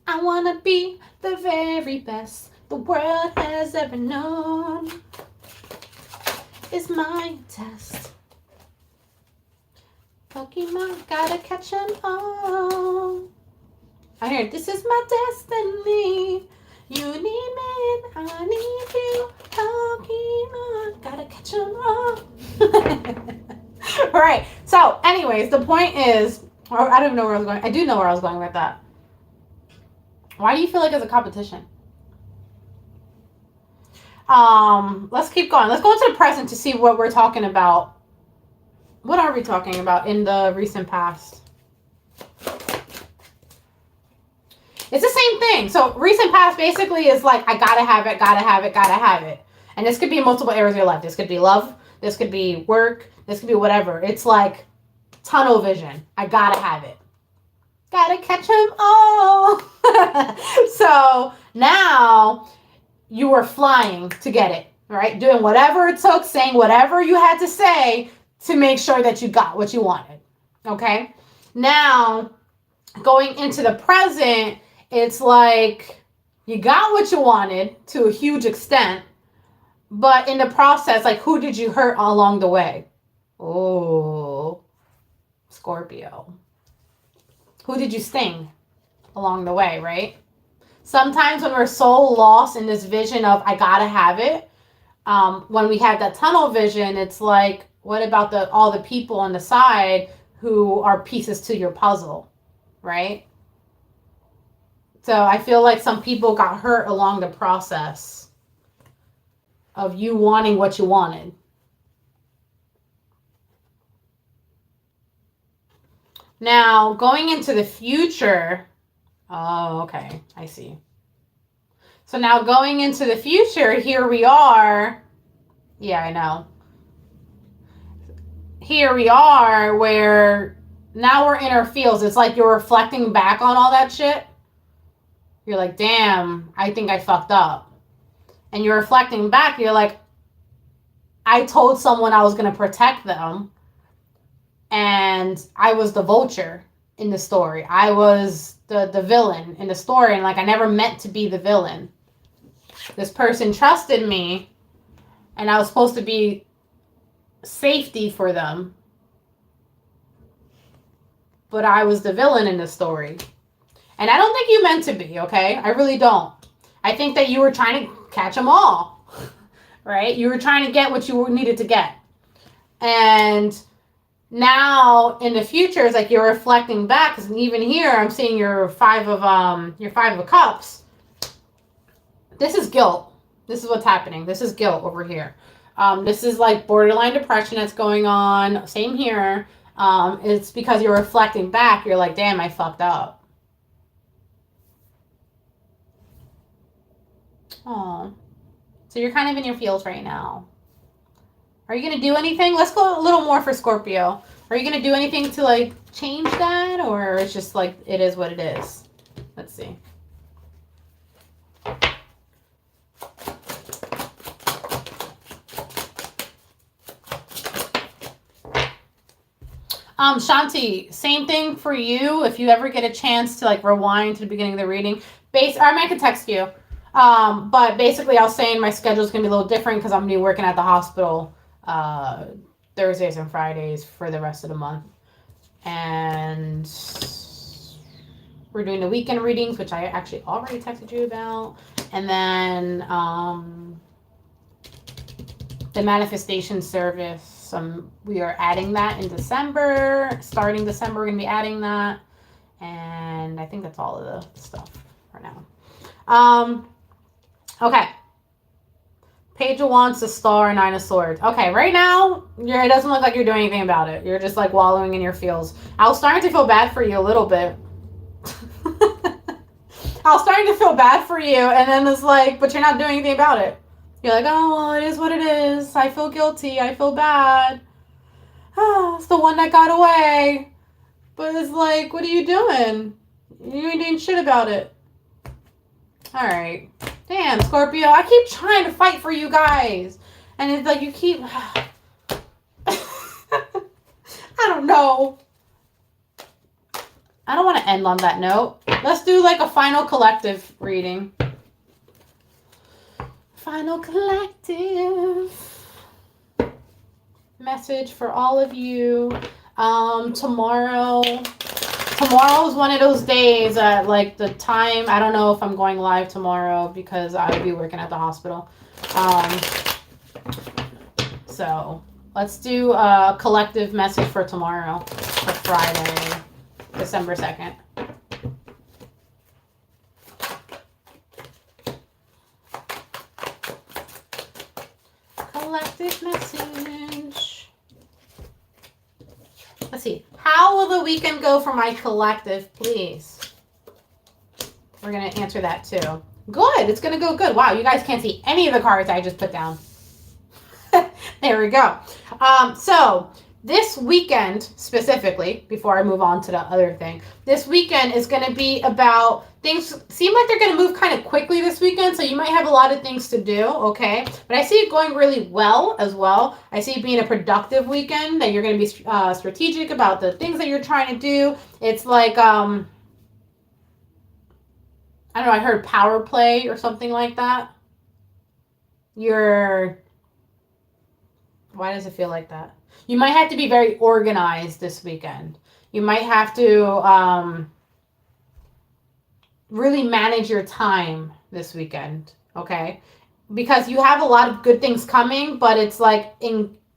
I want to be the very best the world has ever known. It's my test. Pokemon, gotta catch them all. I hear, this is my destiny. You need me, I need you. Pokemon, gotta catch them all. Right. So, anyways, the point is, or I don't even know where I was going. I do know where I was going with that. Why do you feel like it's a competition? Let's keep going. Let's go into the present to see what we're talking about. What are we talking about in the recent past? It's the same thing. So recent past basically is like, I gotta have it, gotta have it, gotta have it. And this could be in multiple areas of your life. This could be love. This could be work. This could be whatever. It's like tunnel vision. I gotta have it. Gotta catch them all. So now you were flying to get it, right? Doing whatever it took, saying whatever you had to say to make sure that you got what you wanted. Okay? Now, going into the present, it's like you got what you wanted to a huge extent, but in the process, like, who did you hurt along the way? Oh, Scorpio. Who did you sting along the way, right? Sometimes when we're so lost in this vision of I gotta have it, when we have that tunnel vision, it's like, what about all the people on the side who are pieces to your puzzle, right? So I feel like some people got hurt along the process of you wanting what you wanted. Now, going into the future. Oh, okay. I see. So now going into the future, here we are. Yeah, I know. Here we are where now we're in our fields. It's like you're reflecting back on all that shit. You're like, damn, I think I fucked up. And you're reflecting back. You're like, I told someone I was going to protect them. And I was the vulture in the story. I was the villain in the story. And like, I never meant to be the villain. This person trusted me. And I was supposed to be safety for them. But I was the villain in the story. And I don't think you meant to be, okay? I really don't. I think that you were trying to catch them all, right? You were trying to get what you needed to get. And now in the future, it's like you're reflecting back. Because even here, I'm seeing your five of cups. This is guilt. This is what's happening. This is guilt over here. This is like borderline depression that's going on. Same here. It's because you're reflecting back. You're like, damn, I fucked up. Oh, so you're kind of in your feels right now. Are you going to do anything? Let's go a little more for Scorpio. Are you going to do anything to like change that, or it's just like it is what it is? Let's see. Shanti, same thing for you. If you ever get a chance to like rewind to the beginning of the reading, or I can text you. But basically, I was saying my schedule is going to be a little different because I'm going to be working at the hospital Thursdays and Fridays for the rest of the month. And we're doing the weekend readings, which I actually already texted you about. And then the manifestation service, we are adding that in December. Starting December, we're going to be adding that. And I think that's all of the stuff for now. Okay. Page of Wands, the Star, Nine of Swords. Okay, right now, it doesn't look like you're doing anything about it. You're just like wallowing in your feels. I was starting to feel bad for you a little bit. I was starting to feel bad for you, and then it's like, but you're not doing anything about it. You're like, oh, well, it is what it is. I feel guilty. I feel bad. It's the one that got away. But it's like, what are you doing? You ain't doing shit about it. All right. Damn, Scorpio. I keep trying to fight for you guys. And it's like you keep... I don't know. I don't want to end on that note. Let's do like a final collective reading. Final collective. Message for all of you. Tomorrow is one of those days at like the time. I don't know if I'm going live tomorrow because I'll be working at the hospital. So let's do a collective message for tomorrow, for Friday, December 2nd. Collective message. Let's see. How will the weekend go for my collective, please? We're going to answer that too. Good. It's going to go good. Wow, you guys can't see any of the cards I just put down. There we go. So this weekend specifically, before I move on to the other thing, this weekend is going to be about things seem like they're going to move kind of quickly this weekend, so you might have a lot of things to do, okay? But I see it going really well as well. I see it being a productive weekend, that you're going to be strategic about the things that you're trying to do. It's like, I don't know, I heard power play or something like that. Why does it feel like that? You might have to be very organized this weekend. You might have to really manage your time this weekend, okay? Because you have a lot of good things coming, but it's like,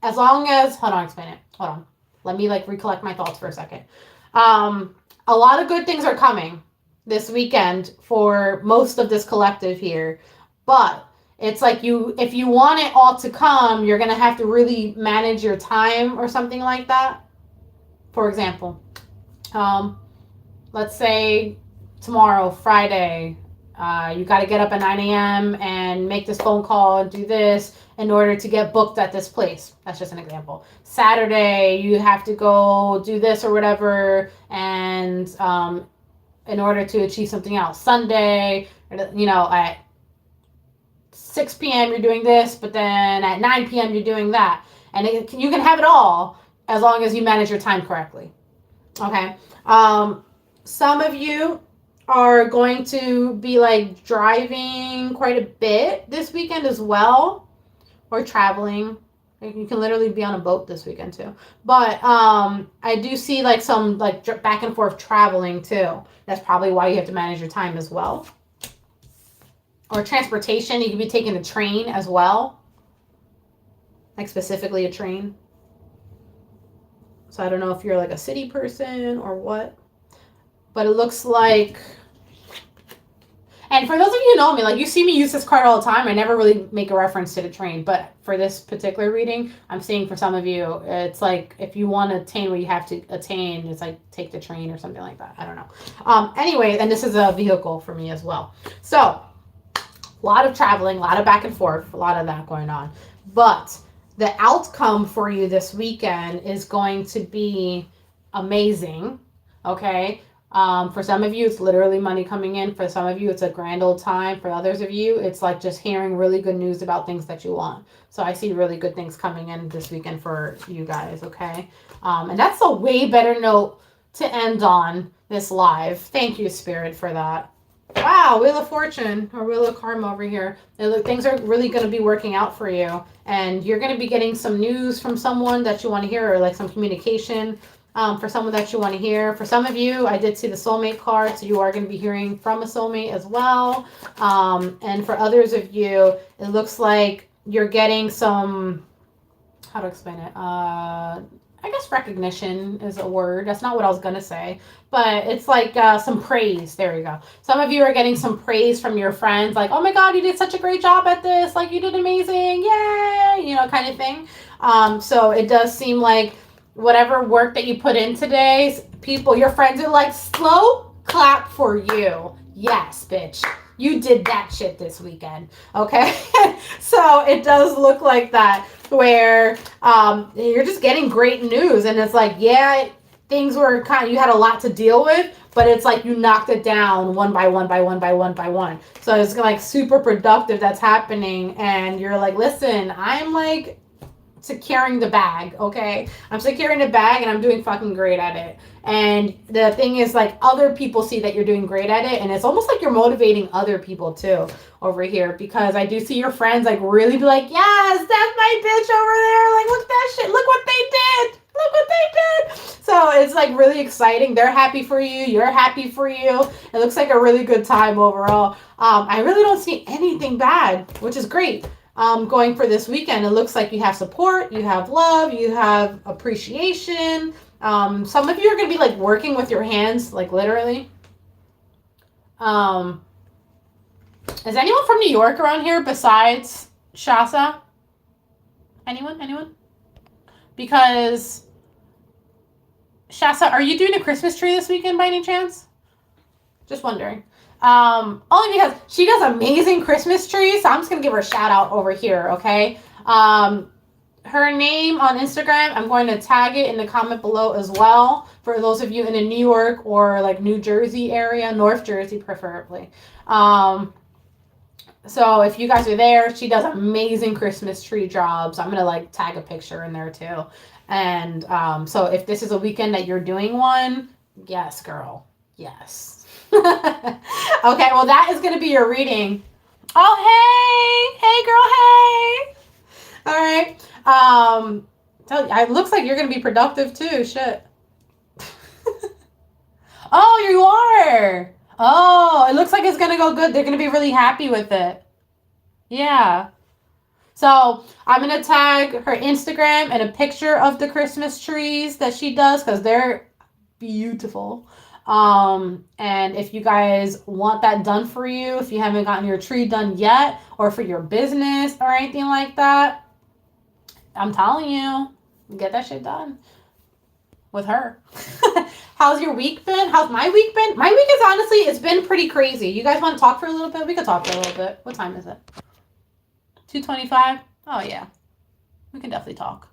as long as, hold on, explain it. Hold on. Let me like recollect my thoughts for a second. A lot of good things are coming this weekend for most of this collective here, but it's like if you want it all to come, you're going to have to really manage your time or something like that. For example, let's say tomorrow, Friday, you got to get up at 9 a.m. and make this phone call and do this in order to get booked at this place. That's just an example. Saturday, you have to go do this or whatever, and in order to achieve something else. Sunday, you know, at 6 p.m. you're doing this, but then at 9 p.m. you're doing that. And you can have it all as long as you manage your time correctly. Okay. Some of you are going to be like driving quite a bit this weekend as well, or traveling. You can literally be on a boat this weekend too. But I do see like some like back and forth traveling too. That's probably why you have to manage your time as well. Or transportation, you could be taking a train as well. Like specifically a train. So I don't know if you're like a city person or what. But it looks like... And for those of you who know me, like you see me use this card all the time. I never really make a reference to the train. But for this particular reading, I'm seeing for some of you, it's like if you want to attain what you have to attain, it's like take the train or something like that. I don't know. Anyway, and this is a vehicle for me as well. So, a lot of traveling, a lot of back and forth, a lot of that going on. But the outcome for you this weekend is going to be amazing, okay? For some of you, it's literally money coming in. For some of you, it's a grand old time. For others of you, it's like just hearing really good news about things that you want. So I see really good things coming in this weekend for you guys, okay? And that's a way better note to end on this live. Thank you, Spirit, for that. Wow, Wheel of Fortune or Wheel of Karma over here. Things are really going to be working out for you. And you're going to be getting some news from someone that you want to hear, or like some communication. for someone that you want to hear. For some of you, I did see the soulmate card, so you are going to be hearing from a soulmate as well. And for others of you, it looks like you're getting some, how to explain it? I guess recognition is a word. That's not what I was going to say. But it's like some praise. There you go. Some of you are getting some praise from your friends. Like, oh my God, you did such a great job at this. Like, you did amazing. Yay! You know, kind of thing. So it does seem like whatever work that you put in today, people, your friends are like, slow clap for you. Yes, bitch. You did that shit this weekend. Okay? So it does look like that, where you're just getting great news. And it's like, yeah, things were kind of, you had a lot to deal with, but it's like you knocked it down one by one by one by one by one. So it's like super productive that's happening. And you're like, listen, I'm like securing the bag, okay? I'm securing the bag and I'm doing fucking great at it. And the thing is, like, other people see that you're doing great at it, and it's almost like you're motivating other people too over here, because I do see your friends like really be like, yes, that's my bitch over there. Like, look at that shit. Look what they did. Look what they did. So it's like really exciting. They're happy for you. You're happy for you. It looks like a really good time overall. I really don't see anything bad, which is great. Going for this weekend, it looks like you have support, you have love, you have appreciation. Some of you are going to be like working with your hands, like literally. Is anyone from New York around here besides Shasa? Anyone? Because Shasa, are you doing a Christmas tree this weekend by any chance? Just wondering. Only because she does amazing Christmas trees, so I'm just gonna give her a shout out over here, okay? Her name on Instagram, I'm going to tag it in the comment below as well for those of you in the New York or like New Jersey area, North Jersey preferably. So if you guys are there, she does amazing Christmas tree jobs. I'm gonna like tag a picture in there too. And so if this is a weekend that you're doing one, yes, girl, yes. Okay, well, that is going to be your reading. Oh, hey, girl, hey. All right. It looks like you're going to be productive too. Shit. Oh, you are. Oh, it looks like it's going to go good. They're going to be really happy with it. Yeah. So I'm going to tag her Instagram and a picture of the Christmas trees that she does, because they're beautiful. And if you guys want that done for you, if you haven't gotten your tree done yet, or for your business or anything like that, I'm telling you, get that shit done with her. How's your week been? How's my week been? My week is honestly, it's been pretty crazy. You guys want to talk for a little bit? We could talk for a little bit. What time is it? 2:25? Oh yeah, we can definitely talk.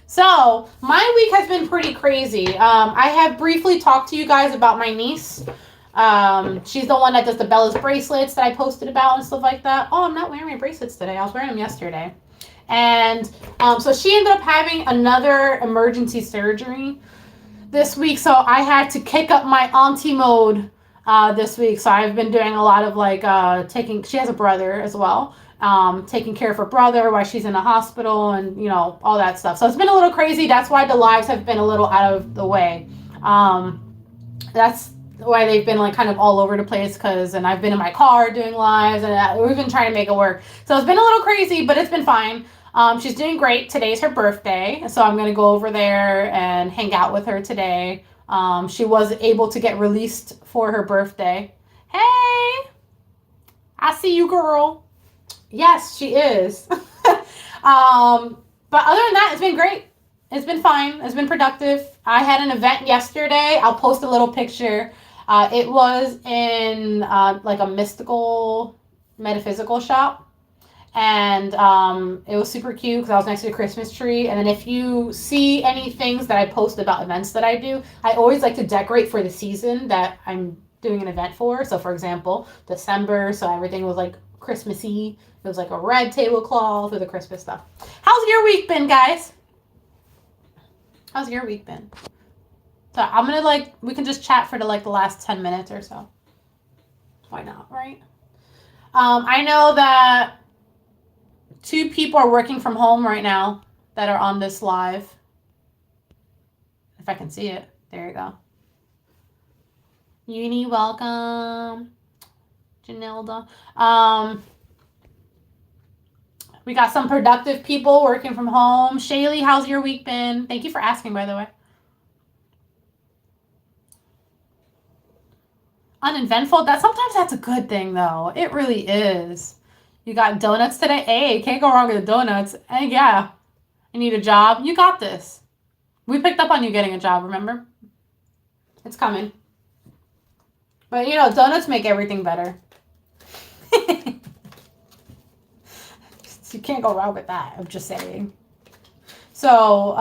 So, my week has been pretty crazy. I have briefly talked to you guys about my niece. She's the one that does the Bella's bracelets that I posted about and stuff like that. Oh, I'm not wearing my bracelets today. I was wearing them yesterday. And so she ended up having another emergency surgery this week. So I had to kick up my auntie mode this week. So I've been doing a lot of like she has a brother as well. Taking care of her brother while she's in the hospital and, you know, all that stuff. So it's been a little crazy. That's why the lives have been a little out of the way. That's why they've been like kind of all over the place, and I've been in my car doing lives, and we've been trying to make it work. So it's been a little crazy, but it's been fine. She's doing great. Today's her birthday, so I'm going to go over there and hang out with her today. She was able to get released for her birthday. Hey, I see you, girl. Yes, she is. But other than that, it's been great. It's been fine. It's been productive. I had an event yesterday. I'll post a little picture. It was in like a mystical, metaphysical shop. And it was super cute because I was next to a Christmas tree. And then if you see any things that I post about events that I do, I always like to decorate for the season that I'm doing an event for. So for example, December, so everything was like Christmassy. It was like a red tablecloth with the Christmas stuff. How's your week been, guys? How's your week been? So I'm gonna we can just chat for the last 10 minutes or so. Why not, right? I know that 2 people are working from home right now that are on this live. If I can see it. There you go. Uni, welcome. Janilda. We got some productive people working from home. Shaylee, how's your week been? Thank you for asking, by the way. Uneventful. Sometimes that's a good thing, though. It really is. You got donuts today? Hey, can't go wrong with the donuts. And yeah, you need a job? You got this. We picked up on you getting a job, remember? It's coming. But, donuts make everything better. You can't go wrong with that. I'm just saying. So,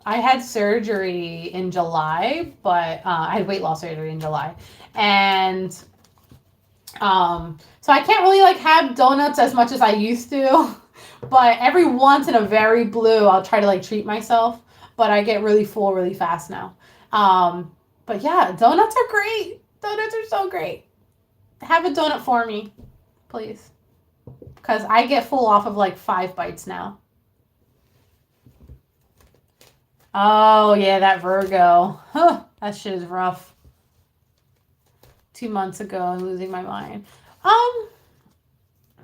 I had surgery in July, but I had weight loss surgery in July. And so I can't really have donuts as much as I used to. But every once in a very blue, I'll try to treat myself. But I get really full really fast now. But yeah, donuts are great. Donuts are so great. Have a donut for me, please. Because I get full off of 5 bites now. Oh, yeah, that Virgo. Huh, that shit is rough. 2 months ago, I'm losing my mind.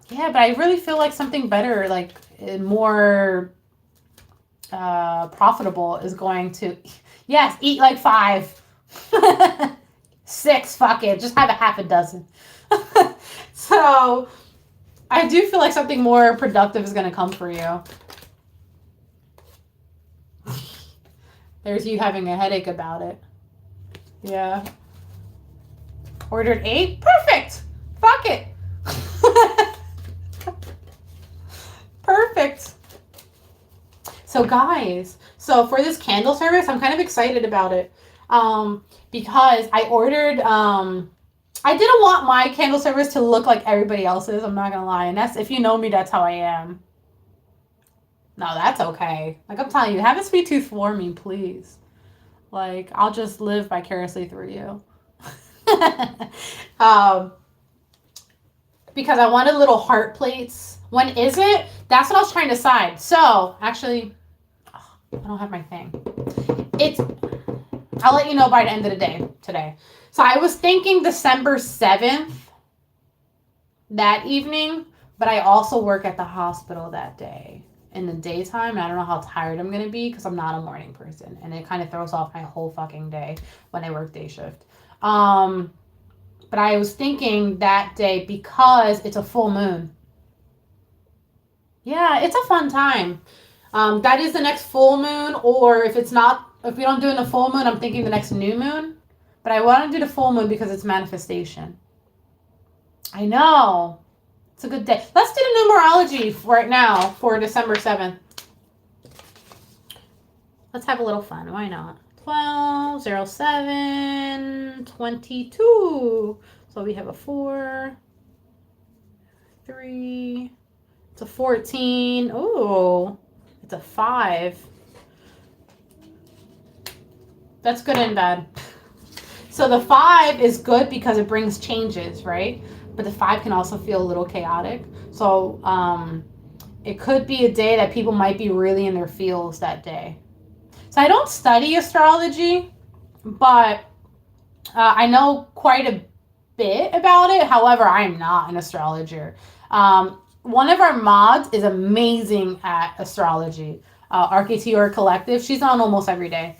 Yeah, but I really feel like something better, more profitable is going to... Yes, eat 5. 6, fuck it. Just have a half a dozen. So, I do feel like something more productive is going to come for you. There's you having a headache about it. Yeah. Ordered 8? Perfect! Fuck it! Perfect. So guys, for this candle service, I'm kind of excited about it. Because I ordered, I didn't want my candle service to look like everybody else's, I'm not gonna lie. And that's, if you know me, that's how I am. No, that's okay. I'm telling you, have a sweet tooth for me, please. I'll just live vicariously through you. Because I wanted little heart plates. When is it? That's what I was trying to decide. So, actually, I don't have my thing. I'll let you know by the end of the day today. So I was thinking December 7th that evening, but I also work at the hospital that day in the daytime. And I don't know how tired I'm going to be because I'm not a morning person. And it kind of throws off my whole fucking day when I work day shift. But I was thinking that day because it's a full moon. Yeah, it's a fun time. That is the next full moon, or if we don't do it in the full moon, I'm thinking the next new moon. But I want to do the full moon because it's manifestation. I know. It's a good day. Let's do the numerology right now for December 7th. Let's have a little fun. Why not? 12, 07, 22. So we have a 4, 3, it's a 14. Oh, it's a 5. That's good and bad. So the 5 is good because it brings changes, right? But the 5 can also feel a little chaotic. So it could be a day that people might be really in their feels that day. So I don't study astrology, but I know quite a bit about it. However, I am not an astrologer. One of our mods is amazing at astrology. Archetypal Collective. She's on almost every day.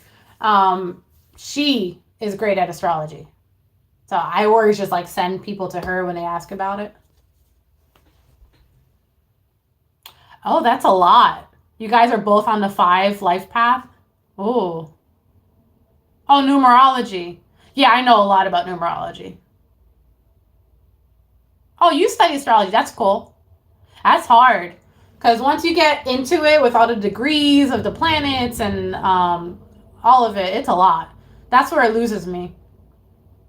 She is great at astrology. So I always just send people to her when they ask about it. Oh, that's a lot. You guys are both on the 5 life path? Oh, numerology. Yeah, I know a lot about numerology. Oh, you study astrology. That's cool. That's hard. Because once you get into it with all the degrees of the planets and all of it, it's a lot. That's where it loses me.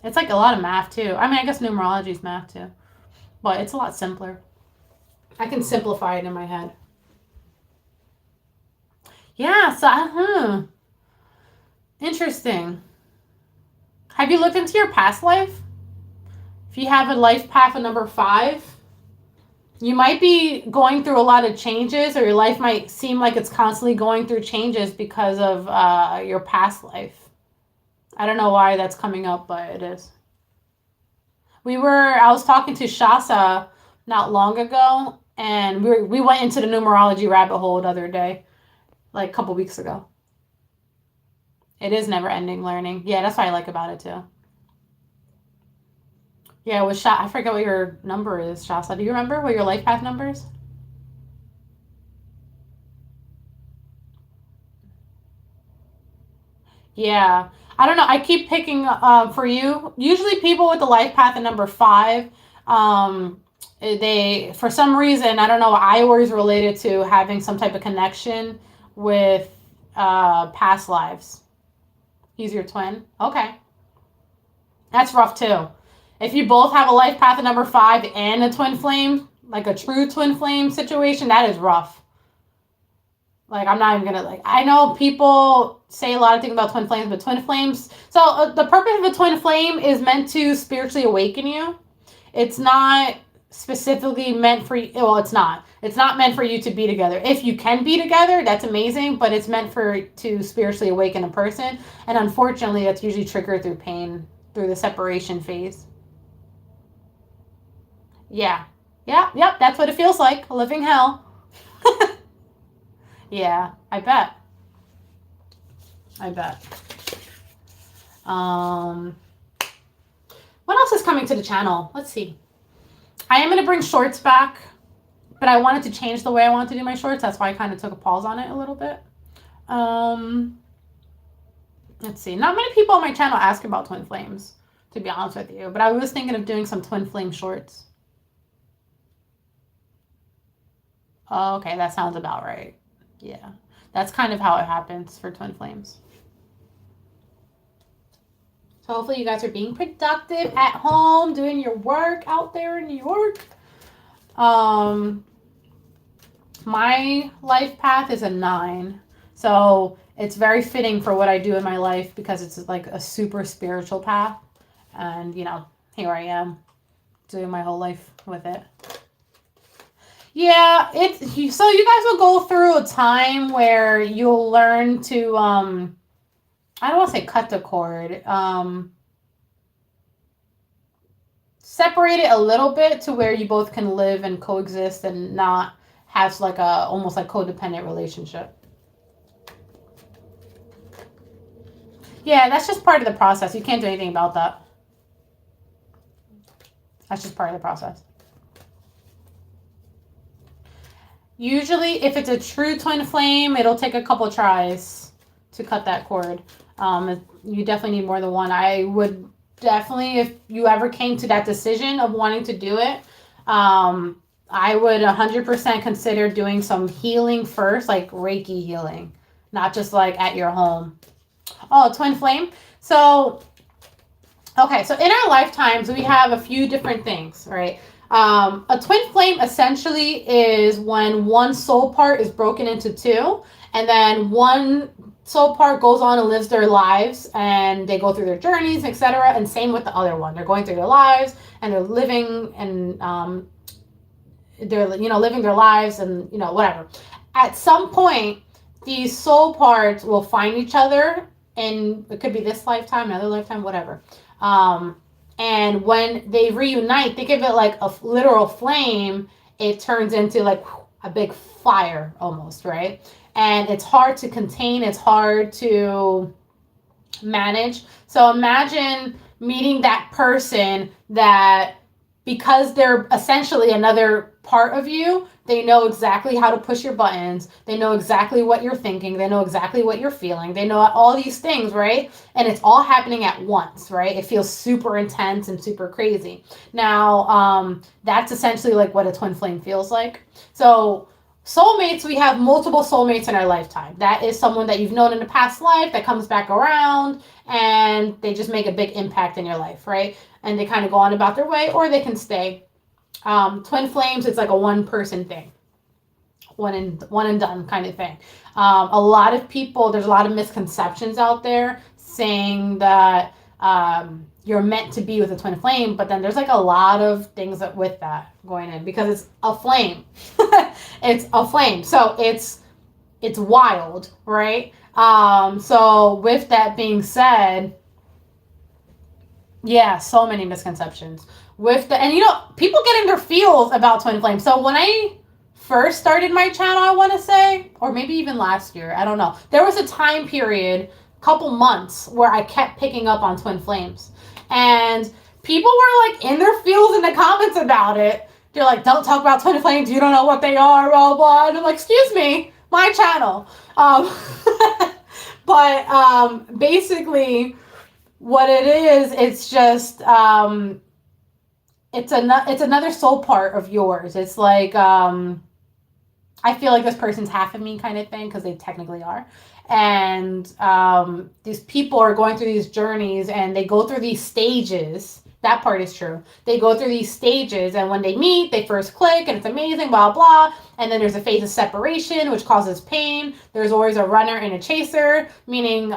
It's a lot of math, too. I mean, I guess numerology is math, too. But it's a lot simpler. I can simplify it in my head. Yeah, so, interesting. Have you looked into your past life? If you have a life path of number 5, You might be going through a lot of changes, or your life might seem like it's constantly going through changes because of your past life. I don't know why that's coming up, but it is. I was talking to Shasa not long ago, and we went into the numerology rabbit hole the other day, like a couple weeks ago. It is never ending learning. Yeah, that's what I like about it too. Yeah, I forget what your number is, Shasa. Do you remember what your life path number is? Yeah. I don't know. I keep picking for you. Usually people with the life path at number 5, they, for some reason, I don't know, I always related to having some type of connection with past lives. He's your twin? Okay. That's rough too. If you both have a life path at number 5 and a twin flame, like a true twin flame situation, that is rough. Like, I'm not even gonna, like, I know people say a lot of things about twin flames, but twin flames, so the purpose of a twin flame is meant to spiritually awaken you. It's not specifically meant for you. Well, it's not. It's not meant for you to be together. If you can be together, that's amazing, but it's meant to spiritually awaken a person. And unfortunately, that's usually triggered through pain, through the separation phase. Yeah. Yep, that's what it feels like. A living hell. Yeah, I bet. I bet. What else is coming to the channel? Let's see. I am going to bring shorts back, but I wanted to change the way I wanted to do my shorts. That's why I kind of took a pause on it a little bit. Let's see. Not many people on my channel ask about twin flames, to be honest with you, but I was thinking of doing some twin flame shorts. Oh, okay, that sounds about right. Yeah, that's kind of how it happens for twin flames. So hopefully you guys are being productive at home, doing your work out there in New York. My life path is a 9. So it's very fitting for what I do in my life because it's like a super spiritual path. And, you know, here I am doing my whole life with it. Yeah, so you guys will go through a time where you'll learn to, I don't want to say cut the cord, separate it a little bit to where you both can live and coexist and not have like a almost like codependent relationship. Yeah, that's just part of the process. You can't do anything about that. That's just part of the process. Usually, if it's a true twin flame, it'll take a couple tries to cut that cord. You definitely need more than one. I would definitely, if you ever came to that decision of wanting to do it, I would 100% consider doing some healing first, like Reiki healing, not just like at your home. Oh, twin flame. So, okay, so in our lifetimes, we have a few different things, right? A twin flame essentially is when one soul part is broken into 2, and then one soul part goes on and lives their lives, and they go through their journeys, etc. And same with the other one. They're going through their lives, and they're living, and they're living their lives, and whatever. At some point, these soul parts will find each other, and it could be this lifetime, another lifetime, whatever. And when they reunite, think of it like a literal flame. It turns into like a big fire almost, right? And it's hard to contain. It's hard to manage. So imagine meeting that person that, because they're essentially another part of you, they know exactly how to push your buttons. They know exactly what you're thinking. They know exactly what you're feeling. They know all these things, right? And it's all happening at once, right? It feels super intense and super crazy. Now, that's essentially like what a twin flame feels like. So soulmates, we have multiple soulmates in our lifetime. That is someone that you've known in a past life that comes back around, and they just make a big impact in your life, right? And they kind of go on about their way, or they can stay. Twin flames, it's like a one-person thing. One and done kind of thing. A lot of people, there's a lot of misconceptions out there saying that you're meant to be with a twin flame, but then there's like a lot of things that with that going in because it's a flame. It's a flame. So it's wild, right? So with that being said, yeah, so many misconceptions with the, and people getting their feels about twin flames. So when I first started my channel, I want to say, or maybe even last year, I don't know, there was a time period, couple months, where I kept picking up on twin flames, and people were like in their feels in the comments about it. They're like, don't talk about twin flames, you don't know what they are, blah blah. And I'm like, excuse me, my channel. But basically what it is, it's just it's another soul part of yours. It's like I feel like this person's half of me kind of thing, because they technically are. And these people are going through these journeys, and they go through these stages. That part is true. They go through these stages, and when they meet, they first click, and it's amazing, blah, blah. And then there's a phase of separation, which causes pain. There's always a runner and a chaser, meaning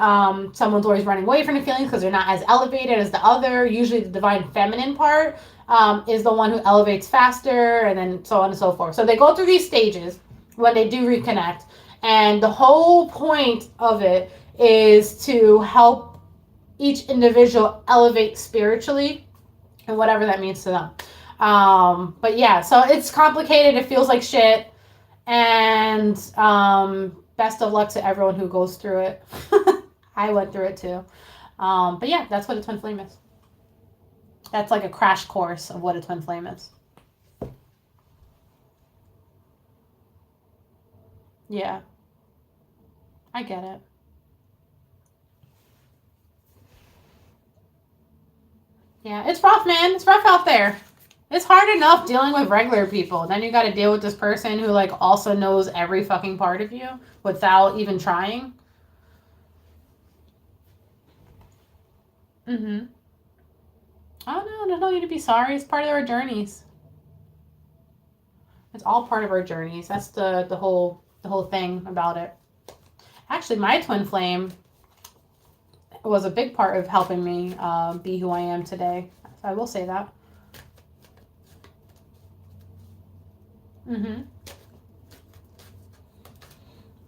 someone's always running away from the feelings because they're not as elevated as the other. Usually the divine feminine part is the one who elevates faster, and then so on and so forth. So they go through these stages when they do reconnect. And the whole point of it is to help each individual elevate spiritually, and whatever that means to them. But yeah, so it's complicated. It feels like shit. And best of luck to everyone who goes through it. I went through it too. But yeah, that's what a twin flame is. That's like a crash course of what a twin flame is. Yeah. I get it. Yeah, it's rough, man. It's rough out there. It's hard enough dealing with regular people. Then you got to deal with this person who like also knows every fucking part of you without even trying. Mm-hmm. Oh no, there's no need to be sorry. It's part of our journeys. It's all part of our journeys. That's the whole thing about it. Actually, my twin flame was a big part of helping me be who I am today. So I will say that. Mm-hmm.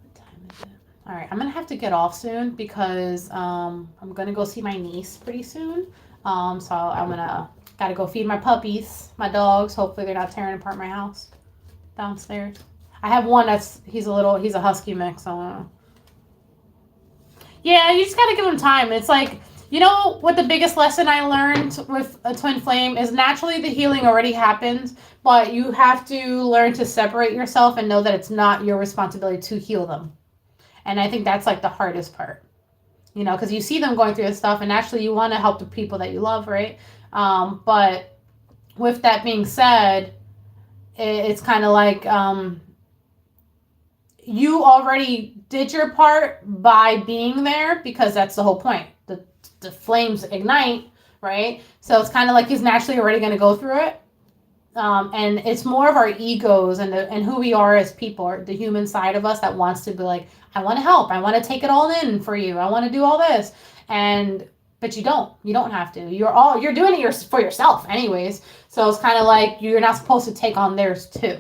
What time is it? All right, I'm gonna have to get off soon because I'm gonna go see my niece pretty soon. So I'm gotta go feed my puppies, my dogs. Hopefully they're not tearing apart my house downstairs. I have one he's a husky mix. So yeah, you just gotta give him time. It's like, what the biggest lesson I learned with a twin flame is naturally the healing already happens, but you have to learn to separate yourself and know that it's not your responsibility to heal them. And I think that's like the hardest part, because you see them going through this stuff and naturally you want to help the people that you love, right? But with that being said, it's kind of like you already did your part by being there, because that's the whole point. The flames ignite, right? So it's kind of like he's naturally already going to go through it. And it's more of our egos and who we are as people, the human side of us that wants to be like, I want to help. I want to take it all in for you. I want to do all this. But you don't have to. You're doing it for yourself anyways. So it's kind of like you're not supposed to take on theirs too.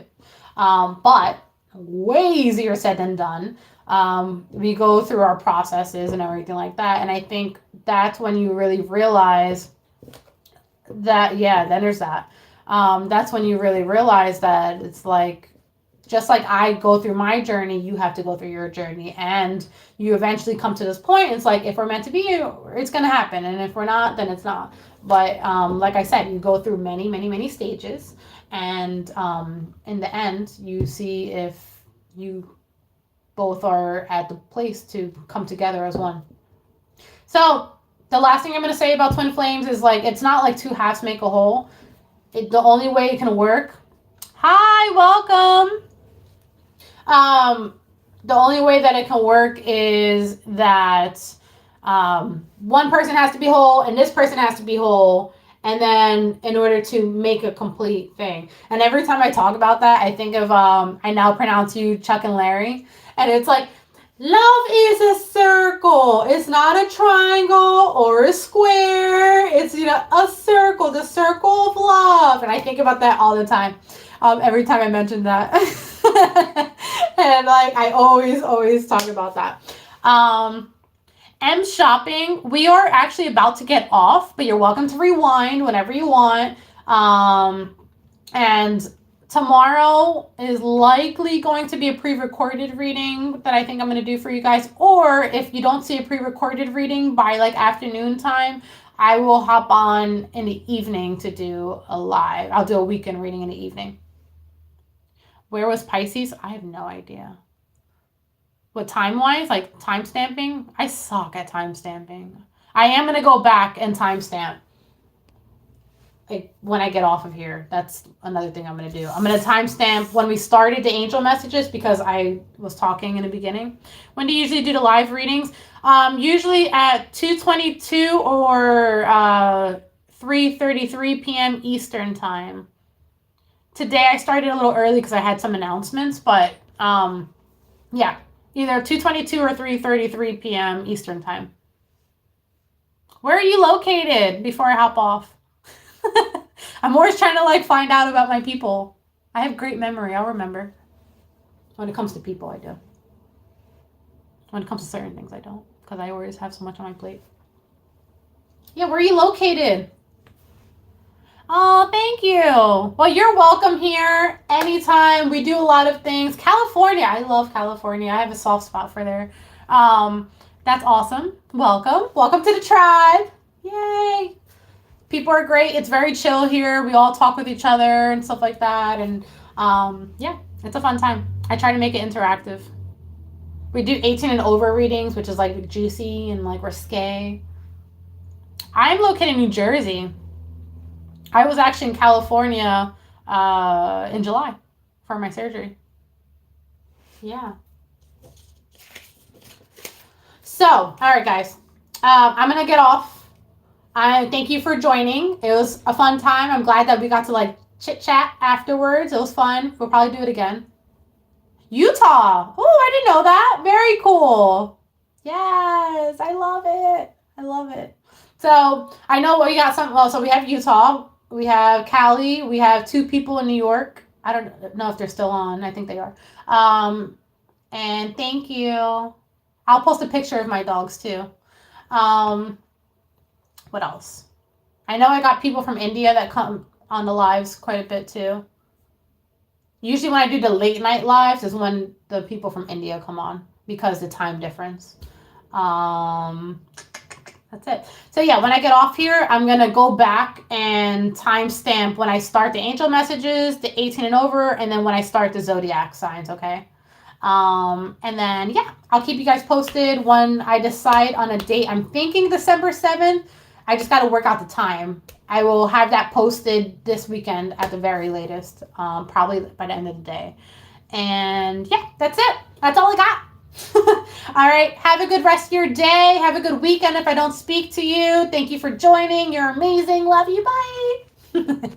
But way easier said than done. We go through our processes and everything like that. And I think that's when you really realize that, yeah, then there's that. That's when you really realize that it's like, just like I go through my journey, you have to go through your journey. And you eventually come to this point. It's like, if we're meant to be, it's going to happen. And if we're not, then it's not. But like I said, you go through many, many, many stages. And in the end, you see if you both are at the place to come together as one. So the last thing I'm going to say about twin flames is like, it's not like two halves make a whole. The only way it can work. Hi, welcome. The only way that it can work is that one person has to be whole and this person has to be whole. And then in order to make a complete thing. And every time I talk about that, I think of, I now pronounce you Chuck and Larry. And it's like, love is a circle. It's not a triangle or a square a circle, the circle of love. And I think about that all the time. Every time I mention that. And like, I always talk about that. M shopping. We are actually about to get off, but you're welcome to rewind whenever you want. And tomorrow is likely going to be a pre-recorded reading that I think I'm going to do for you guys. Or if you don't see a pre-recorded reading by like afternoon time, I will hop on in the evening to do a live. I'll do a weekend reading in the evening. Where was Pisces? I have no idea. What, time-wise? Like time-stamping? I suck at time-stamping. I am going to go back and time-stamp. Like when I get off of here. That's another thing I'm going to do. I'm going to timestamp when we started the angel messages because I was talking in the beginning. When do you usually do the live readings? Usually at 2:22 or 3:33 p.m. Eastern time. Today I started a little early because I had some announcements, but yeah, either 2:22 or 3:33 p.m. Eastern time. Where are you located before I hop off? I'm always trying to like find out about my people. I have great memory. I'll remember. When it comes to people, I do. When it comes to certain things, I don't. Because I always have so much on my plate. Yeah, where are you located? Oh, thank you. Well, you're welcome here anytime. We do a lot of things. California. I love California. I have a soft spot for there. That's awesome. Welcome. Welcome to the tribe. Yay. People are great. It's very chill here. We all talk with each other and stuff like that. And yeah, it's a fun time. I try to make it interactive. We do 18 and over readings, which is like juicy and like risque. I'm located in New Jersey. I was actually in California in July for my surgery. Yeah. So, all right, guys. I'm going to get off. I thank you for joining. It was a fun time. I'm glad that we got to like chit chat afterwards. It was fun. We'll probably do it again. Utah. Oh, I didn't know that. Very cool. Yes, I love it. I love it. So I know we got some. Well, so we have Utah. We have Cali. We have 2 people in New York. I don't know if they're still on. I think they are. And thank you. I'll post a picture of my dogs too. What else? I know I got people from India that come on the lives quite a bit too. Usually when I do the late night lives is when the people from India come on because the time difference. That's it. So yeah, when I get off here, I'm going to go back and timestamp when I start the angel messages, the 18 and over, and then when I start the zodiac signs, okay? And then, yeah, I'll keep you guys posted when I decide on a date. I'm thinking December 7th. I just got to work out the time. I will have that posted this weekend at the very latest, probably by the end of the day. And yeah, that's it. That's all I got. All right. Have a good rest of your day. Have a good weekend if I don't speak to you. Thank you for joining. You're amazing. Love you. Bye.